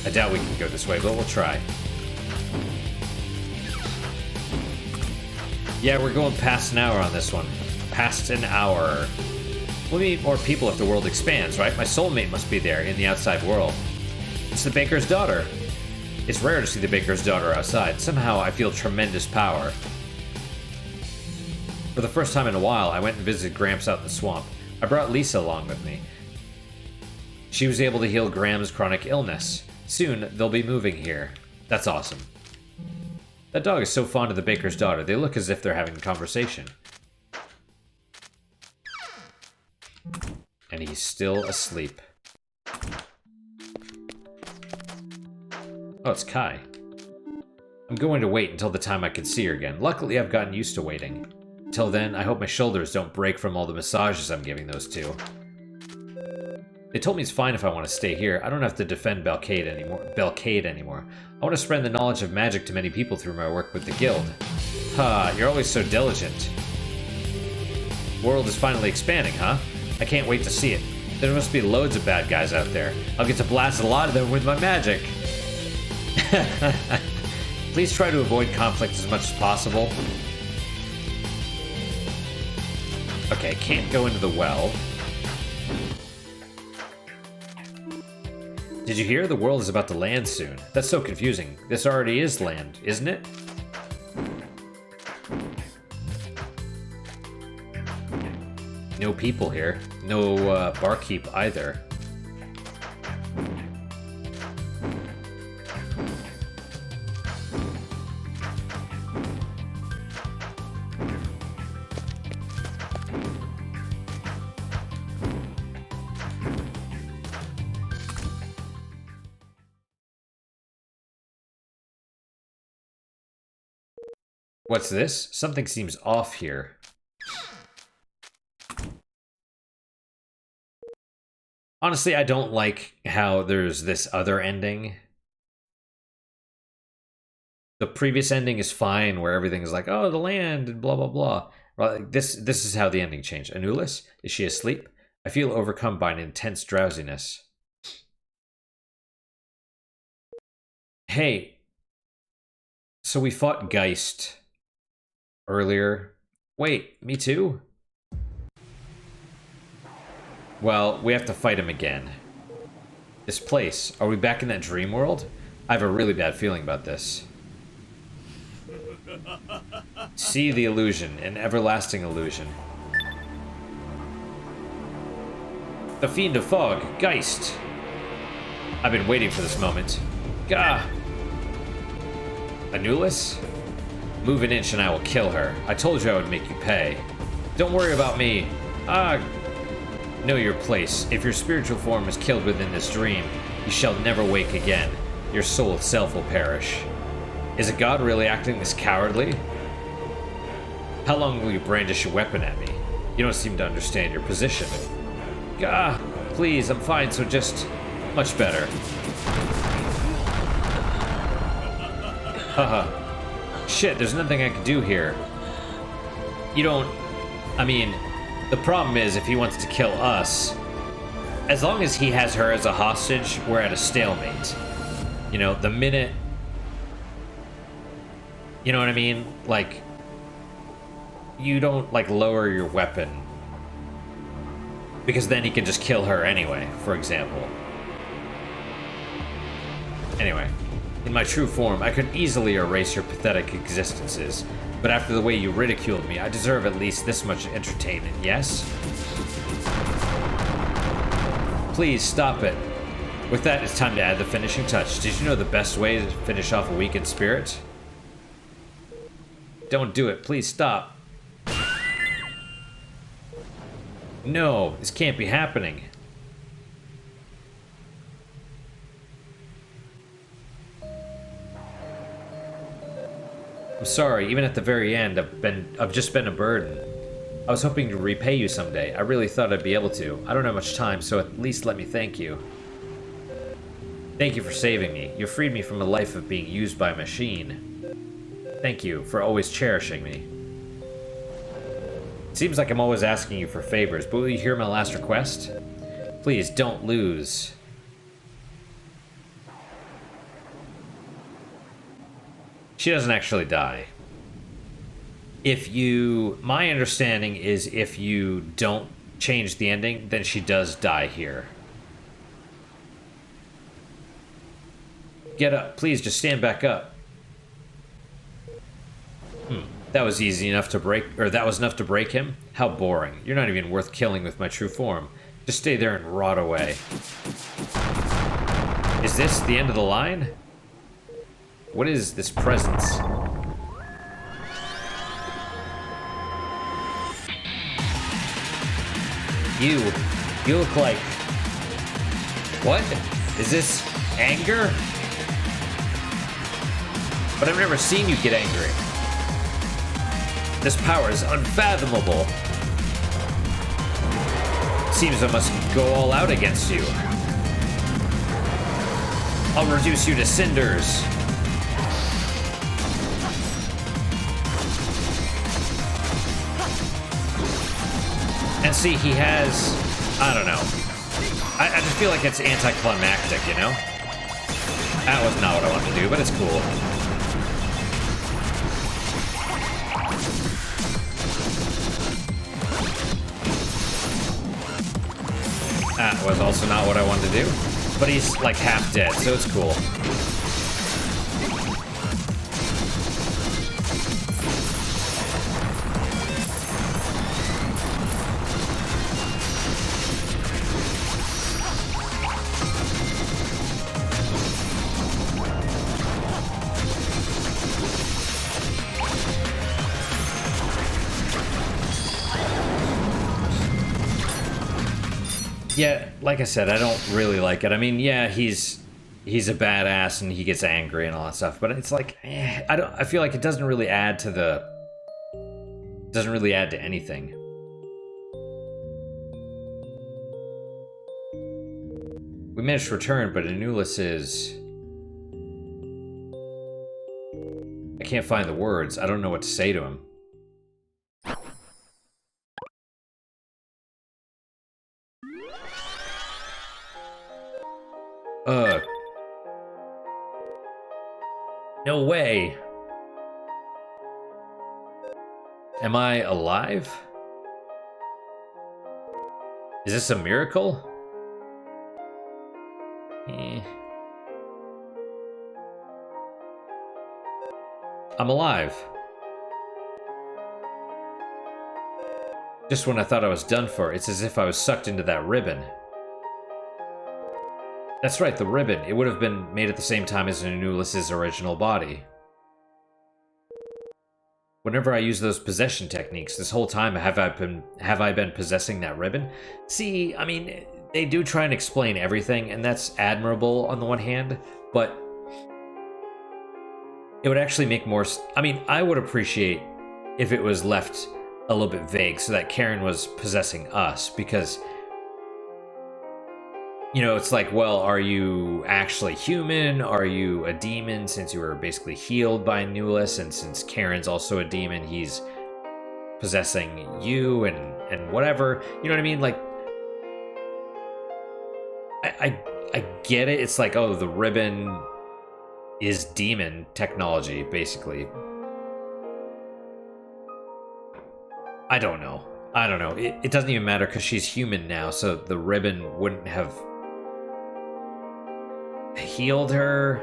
I doubt we can go this way, but we'll try. Yeah, we're going past an hour on this one. Past an hour. We'll meet more people if the world expands, right? My soulmate must be there in the outside world. It's the baker's daughter. It's rare to see the baker's daughter outside. Somehow I feel tremendous power. For the first time in a while, I went and visited Gramps out in the swamp. I brought Lisa along with me. She was able to heal Graham's chronic illness. Soon, they'll be moving here. That's awesome. That dog is so fond of the baker's daughter. They look as if they're having a conversation. And he's still asleep. Oh, it's Kai. I'm going to wait until the time I can see her again. Luckily, I've gotten used to waiting. Till then, I hope my shoulders don't break from all the massages I'm giving those two. They told me it's fine if I want to stay here. I don't have to defend Belcade anymore. I want to spread the knowledge of magic to many people through my work with the guild. Ha, you're always so diligent. World is finally expanding, huh? I can't wait to see it. There must be loads of bad guys out there. I'll get to blast a lot of them with my magic. Please try to avoid conflict as much as possible. Okay, can't go into the well. Did you hear? The world is about to land soon. That's so confusing. This already is land, isn't it? No people here. No barkeep either. What's this? Something seems off here. Honestly, I don't like how there's this other ending. The previous ending is fine, where everything is like, oh, the land, and blah, blah, blah. Well, this is how the ending changed. Anulis? Is she asleep? I feel overcome by an intense drowsiness. Hey. So we fought Geist earlier. Wait, me too? Well, we have to fight him again. This place. Are we back in that dream world? I have a really bad feeling about this. See the illusion, an everlasting illusion. The Fiend of Fog, Geist. I've been waiting for this moment. Gah! Anulis? Move an inch and I will kill her. I told you I would make you pay. Don't worry about me. Know your place. If your spiritual form is killed within this dream, you shall never wake again. Your soul itself will perish. Is a god really acting this cowardly? How long will you brandish a weapon at me? You don't seem to understand your position. Gah! Please, I'm fine, so just... much better. Haha. Shit, there's nothing I can do here. You don't... I mean, the problem is if he wants to kill us, as long as he has her as a hostage, we're at a stalemate. You know, the minute... You know what I mean? Like, you don't, like, lower your weapon. Because then he can just kill her anyway, for example. Anyway. In my true form, I could easily erase your pathetic existences, but after the way you ridiculed me, I deserve at least this much entertainment, yes? Please, stop it. With that, it's time to add the finishing touch. Did you know the best way to finish off a weakened spirit? Don't do it. Please stop. No, this can't be happening. I'm sorry, even at the very end, I've just been a burden. I was hoping to repay you someday. I really thought I'd be able to. I don't have much time, so at least let me thank you. Thank you for saving me. You freed me from a life of being used by a machine. Thank you for always cherishing me. Seems like I'm always asking you for favors, but will you hear my last request? Please, don't lose. She doesn't actually die. My understanding is if you don't change the ending, then she does die here. Get up, please, just stand back up. That was easy enough to break, or that was enough to break him? How boring. You're not even worth killing with my true form. Just stay there and rot away. Is this the end of the line? What is this presence? You look like... What? Is this anger? But I've never seen you get angry. This power is unfathomable. Seems I must go all out against you. I'll reduce you to cinders. And see, he has... I don't know. I just feel like it's anticlimactic, you know? That was not what I wanted to do, but it's cool. That was also not what I wanted to do. But he's like half dead, so it's cool. Yeah, like I said, I don't really like it. I mean, yeah, he's a badass and he gets angry and all that stuff, but it's like, I feel like it doesn't really add to anything. We managed to return, but Anulus is... I can't find the words. I don't know what to say to him. No way. Am I alive? Is this a miracle? I'm alive. Just when I thought I was done for, it's as if I was sucked into that ribbon. That's right, the ribbon. It would have been made at the same time as Anulus's original body. Whenever I use those possession techniques, this whole time have I been possessing that ribbon? See, I mean, they do try and explain everything, and that's admirable on the one hand, but it would actually make more... I mean, I would appreciate if it was left a little bit vague so that Karen was possessing us, because... You know, it's like, well, are you actually human? Are you a demon since you were basically healed by Anulus? And since Karen's also a demon, he's possessing you and whatever. You know what I mean? Like, I get it. It's like, oh, the ribbon is demon technology, basically. I don't know. It doesn't even matter because she's human now, so the ribbon wouldn't have... healed her?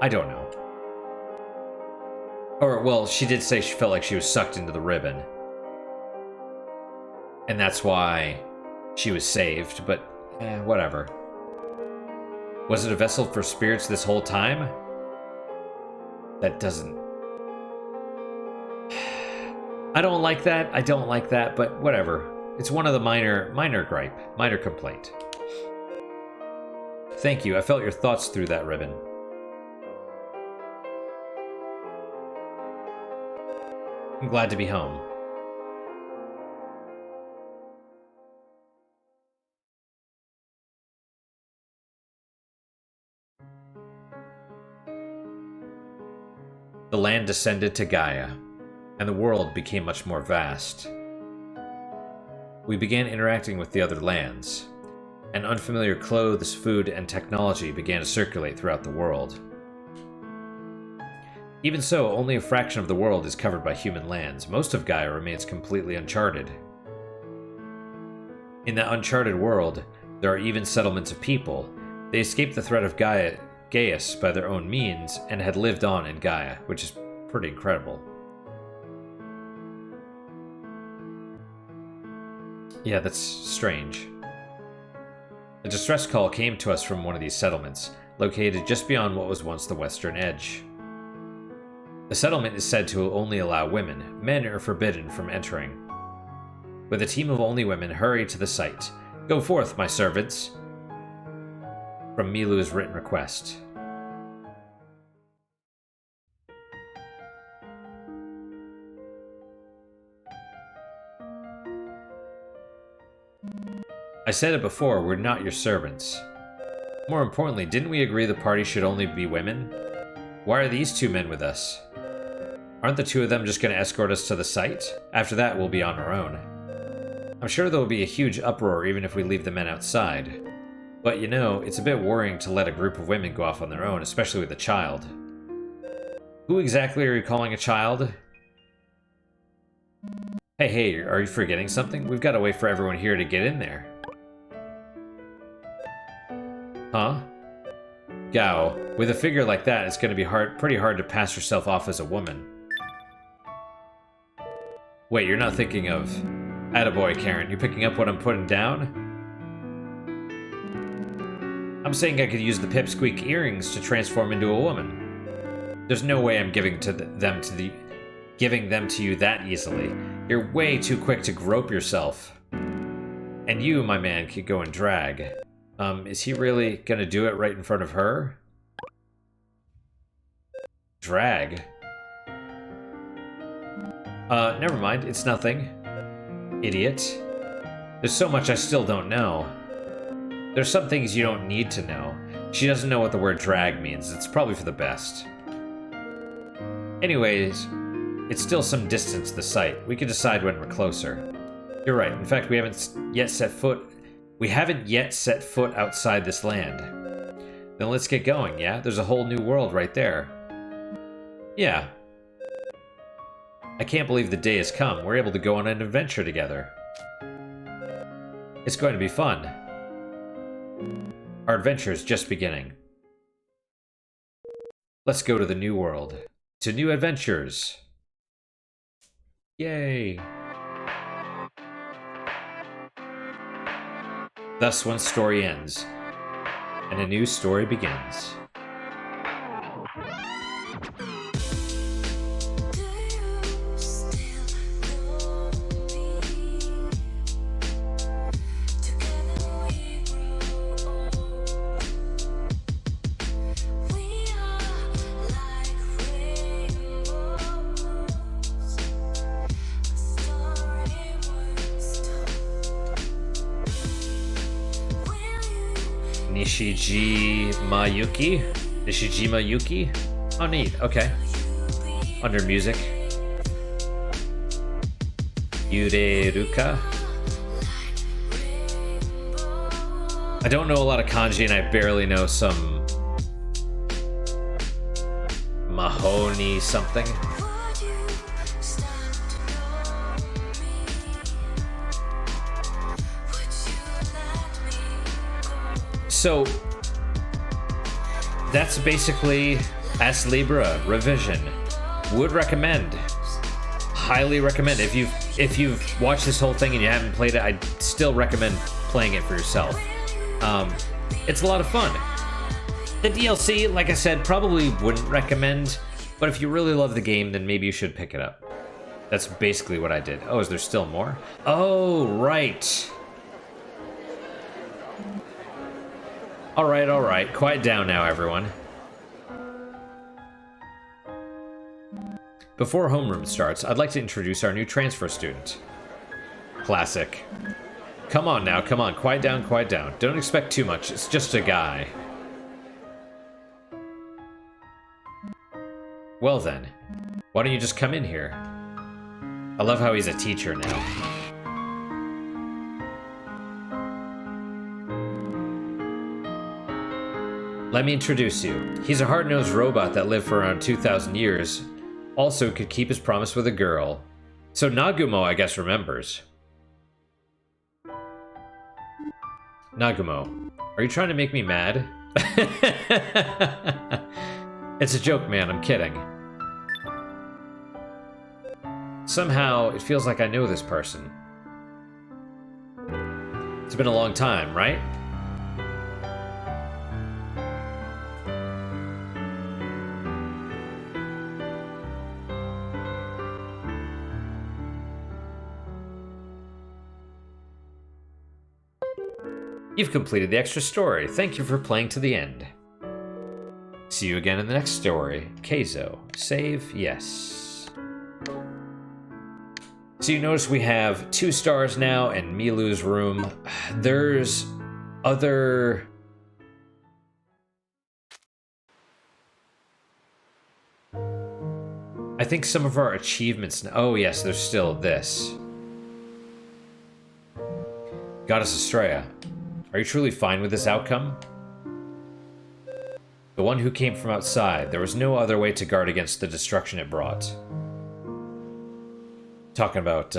I don't know. Or, well, she did say she felt like she was sucked into the ribbon. And that's why she was saved, but whatever. Was it a vessel for spirits this whole time? That doesn't... I don't like that. I don't like that, but whatever. It's one of the minor complaint. Thank you. I felt your thoughts through that ribbon. I'm glad to be home. The land descended to Gaia, and the world became much more vast. We began interacting with the other lands, and unfamiliar clothes, food, and technology began to circulate throughout the world. Even so, only a fraction of the world is covered by human lands. Most of Gaia remains completely uncharted. In that uncharted world, there are even settlements of people. They escaped the threat of Geas by their own means and had lived on in Gaia, which is pretty incredible. Yeah, that's strange. A distress call came to us from one of these settlements, located just beyond what was once the western edge. The settlement is said to only allow women. Men are forbidden from entering. With a team of only women, hurry to the site. Go forth, my servants! From Milu's written request. I said it before, we're not your servants. More importantly, didn't we agree the party should only be women? Why are these two men with us? Aren't the two of them just going to escort us to the site? After that, we'll be on our own. I'm sure there will be a huge uproar even if we leave the men outside. But you know, it's a bit worrying to let a group of women go off on their own, especially with a child. Who exactly are you calling a child? Hey, are you forgetting something? We've got to wait for everyone here to get in there. Huh? Gao, with a figure like that, it's going to be pretty hard to pass yourself off as a woman. Wait, you're not thinking of... Attaboy, Karen, you picking up what I'm putting down? I'm saying I could use the pipsqueak earrings to transform into a woman. There's no way I'm giving them to you that easily. You're way too quick to grope yourself. And you, my man, could go and drag. Is he really gonna do it right in front of her? Drag? Never mind, it's nothing. Idiot. There's so much I still don't know. There's some things you don't need to know. She doesn't know what the word drag means. It's probably for the best. Anyways, it's still some distance to the site. We can decide when we're closer. You're right. In fact, we haven't yet set foot outside this land. Then let's get going, yeah? There's a whole new world right there. Yeah. I can't believe the day has come. We're able to go on an adventure together. It's going to be fun. Our adventure is just beginning. Let's go to the new world. To new adventures. Yay. Thus one story ends, and a new story begins. Nishijima Yuki? Oh, neat. Okay. Under music. Yureruka. I don't know a lot of kanji and I barely know some Mahoney something. So that's basically Astlibra revision. Would recommend. Highly recommend. If you've watched this whole thing and you haven't played it, I'd still recommend playing it for yourself. It's a lot of fun. The DLC, like I said, probably wouldn't recommend, but if you really love the game, then maybe you should pick it up. That's basically what I did. Oh, is there still more? Oh, right. All right. Quiet down now, everyone. Before homeroom starts, I'd like to introduce our new transfer student. Classic. Come on now, come on. Quiet down, quiet down. Don't expect too much. It's just a guy. Well then, why don't you just come in here? I love how he's a teacher now. Let me introduce you. He's a hard-nosed robot that lived for around 2,000 years. Also could keep his promise with a girl. So Nagumo, I guess, remembers. Nagumo, are you trying to make me mad? It's a joke, man, I'm kidding. Somehow, it feels like I know this person. It's been a long time, right? You've completed the extra story. Thank you for playing to the end. See you again in the next story. Keizo. Save? Yes. So you notice we have 2 stars now in Milu's room. There's other... I think some of our achievements... Oh yes, there's still this. Goddess Estrella. Are you truly fine with this outcome? The one who came from outside, there was no other way to guard against the destruction it brought. Talking about,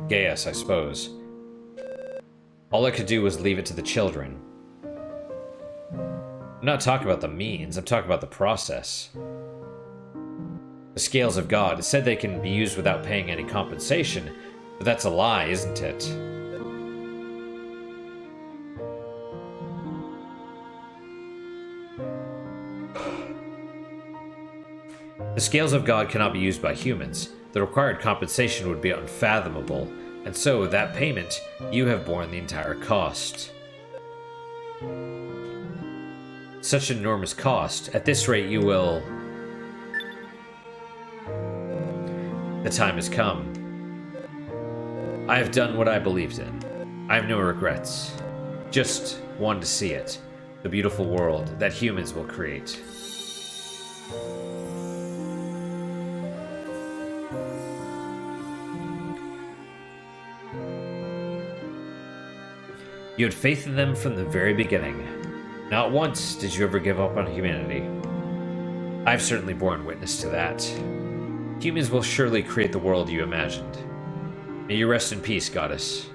Geas, I suppose. All I could do was leave it to the children. I'm not talking about the means, I'm talking about the process. The scales of God, it said they can be used without paying any compensation, but that's a lie, isn't it? The scales of God cannot be used by humans. The required compensation would be unfathomable, and so, that payment, you have borne the entire cost. Such an enormous cost. At this rate, you will... The time has come. I have done what I believed in. I have no regrets. Just wanted to see it. The beautiful world that humans will create. You had faith in them from the very beginning. Not once did you ever give up on humanity. I've certainly borne witness to that. Humans will surely create the world you imagined. May you rest in peace, Goddess.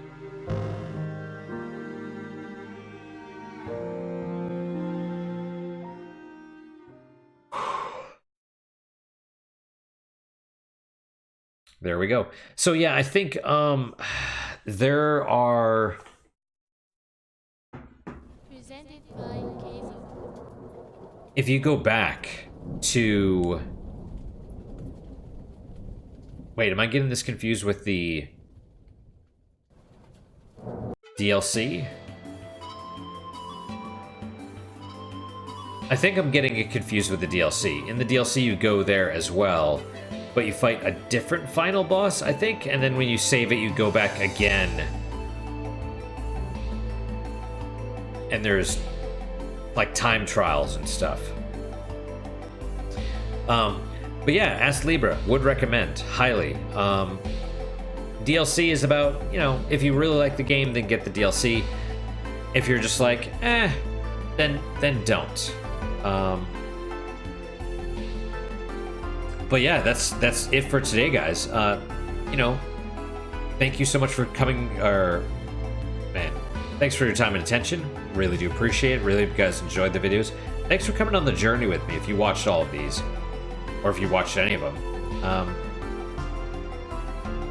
There we go. So yeah, I think there are... If you go back to... Wait, am I getting this confused with the DLC? I think I'm getting it confused with the DLC. In the DLC, you go there as well, but you fight a different final boss, I think, and then when you save it, you go back again. And there's like time trials and stuff. But yeah, Astlibra, would recommend highly. DLC is about, you know, if you really like the game, then get the DLC. If you're just like, then don't. But yeah, that's it for today, guys. You know, thank you so much for coming. Thanks for your time and attention. Really do appreciate it. Really hope you guys enjoyed the videos. Thanks for coming on the journey with me if you watched all of these. Or if you watched any of them.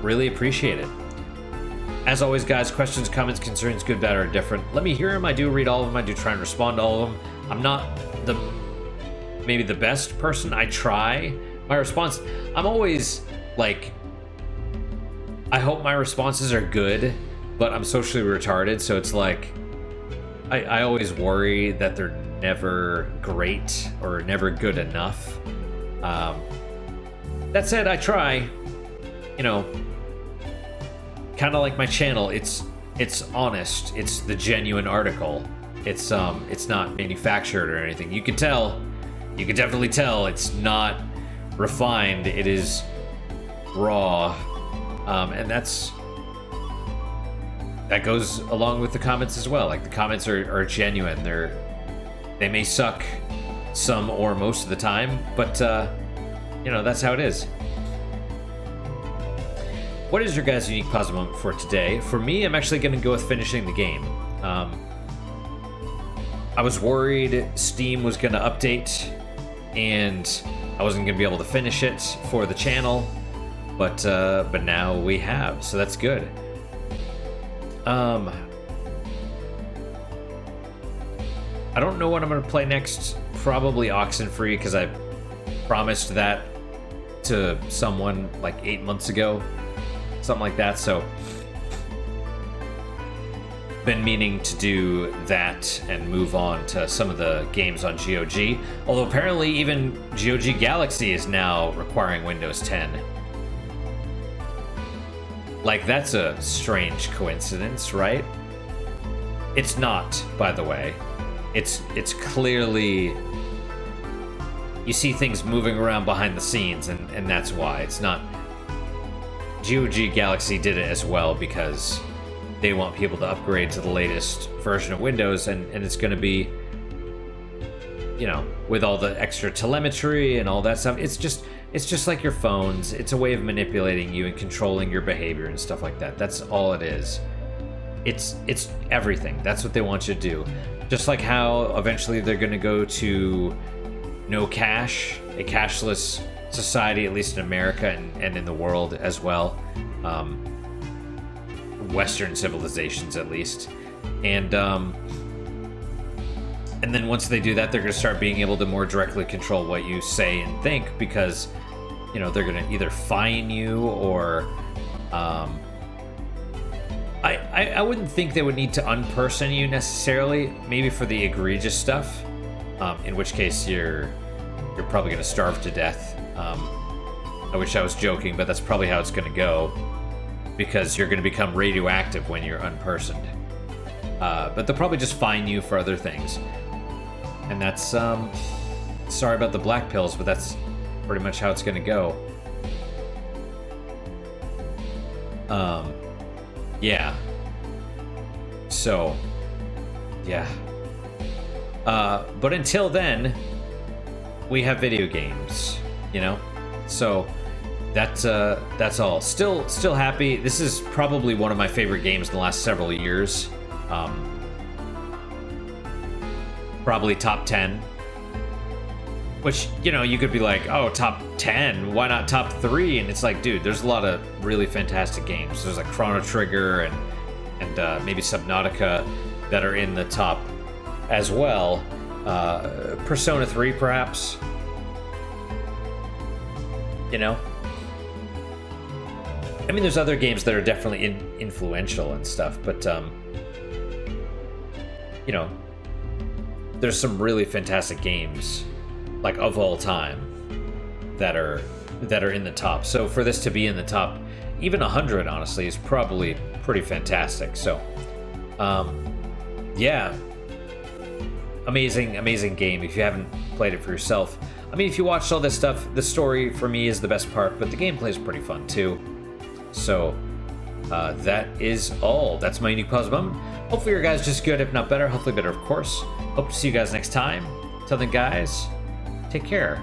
Really appreciate it. As always, guys, questions, comments, concerns, good, bad, or indifferent, let me hear them. I do read all of them. I do try and respond to all of them. I'm not maybe the best person. I try. My response, I'm always like I hope my responses are good, but I'm socially retarded, so it's like I always worry that they're never great or never good enough. That said, I try. You know, kind of like my channel, it's honest. It's the genuine article. It's not manufactured or anything. You can definitely tell it's not refined. It is raw, and that goes along with the comments as well. Like, the comments are genuine. They may suck some or most of the time, but you know, that's how it is. What is your guys' unique positive moment for today? For me, I'm actually going to go with finishing the game. I was worried Steam was going to update and I wasn't going to be able to finish it for the channel, but now we have, so that's good. I don't know what I'm going to play next. Probably Oxenfree, because I promised that to someone like 8 months ago. Something like that, so been meaning to do that and move on to some of the games on GOG. Although apparently even GOG Galaxy is now requiring Windows 10. Like, that's a strange coincidence, right? It's not, by the way. It's clearly, you see things moving around behind the scenes, and that's why. It's not. GOG Galaxy did it as well because they want people to upgrade to the latest version of Windows, and it's going to be, you know, with all the extra telemetry and all that stuff. It's just like your phones. It's a way of manipulating you and controlling your behavior and stuff like that. That's all it is. It's everything. That's what they want you to do. Just like how eventually they're going to go to no cash, a cashless society, at least in America and in the world as well. Western civilizations, at least. And then once they do that, they're going to start being able to more directly control what you say and think, because, you know, they're going to either fine you or I wouldn't think they would need to unperson you necessarily, maybe for the egregious stuff, in which case you're probably going to starve to death. I wish I was joking, but that's probably how it's going to go, because you're going to become radioactive when you're unpersoned. But they'll probably just fine you for other things. And that's, sorry about the black pills, but that's pretty much how it's going to go. Yeah. So, yeah. But until then, we have video games, you know? So that's all. Still happy. This is probably one of my favorite games in the last several years. Probably top 10. Which, you know, you could be like, oh, top 10, why not top 3? And it's like, dude, there's a lot of really fantastic games. There's like Chrono Trigger and maybe Subnautica that are in the top as well. Persona 3, perhaps. You know? I mean, there's other games that are definitely influential and stuff, but, you know, there's some really fantastic games, like, of all time, that are in the top. So for this to be in the top, even 100, honestly, is probably pretty fantastic. So, yeah. Amazing game if you haven't played it for yourself. I mean, if you watched all this stuff, the story for me is the best part, but the gameplay is pretty fun too. So, that is all. That's my unique positive moment. Hopefully your guys just good, if not better. Hopefully better, of course. Hope to see you guys next time. Till then, guys, take care.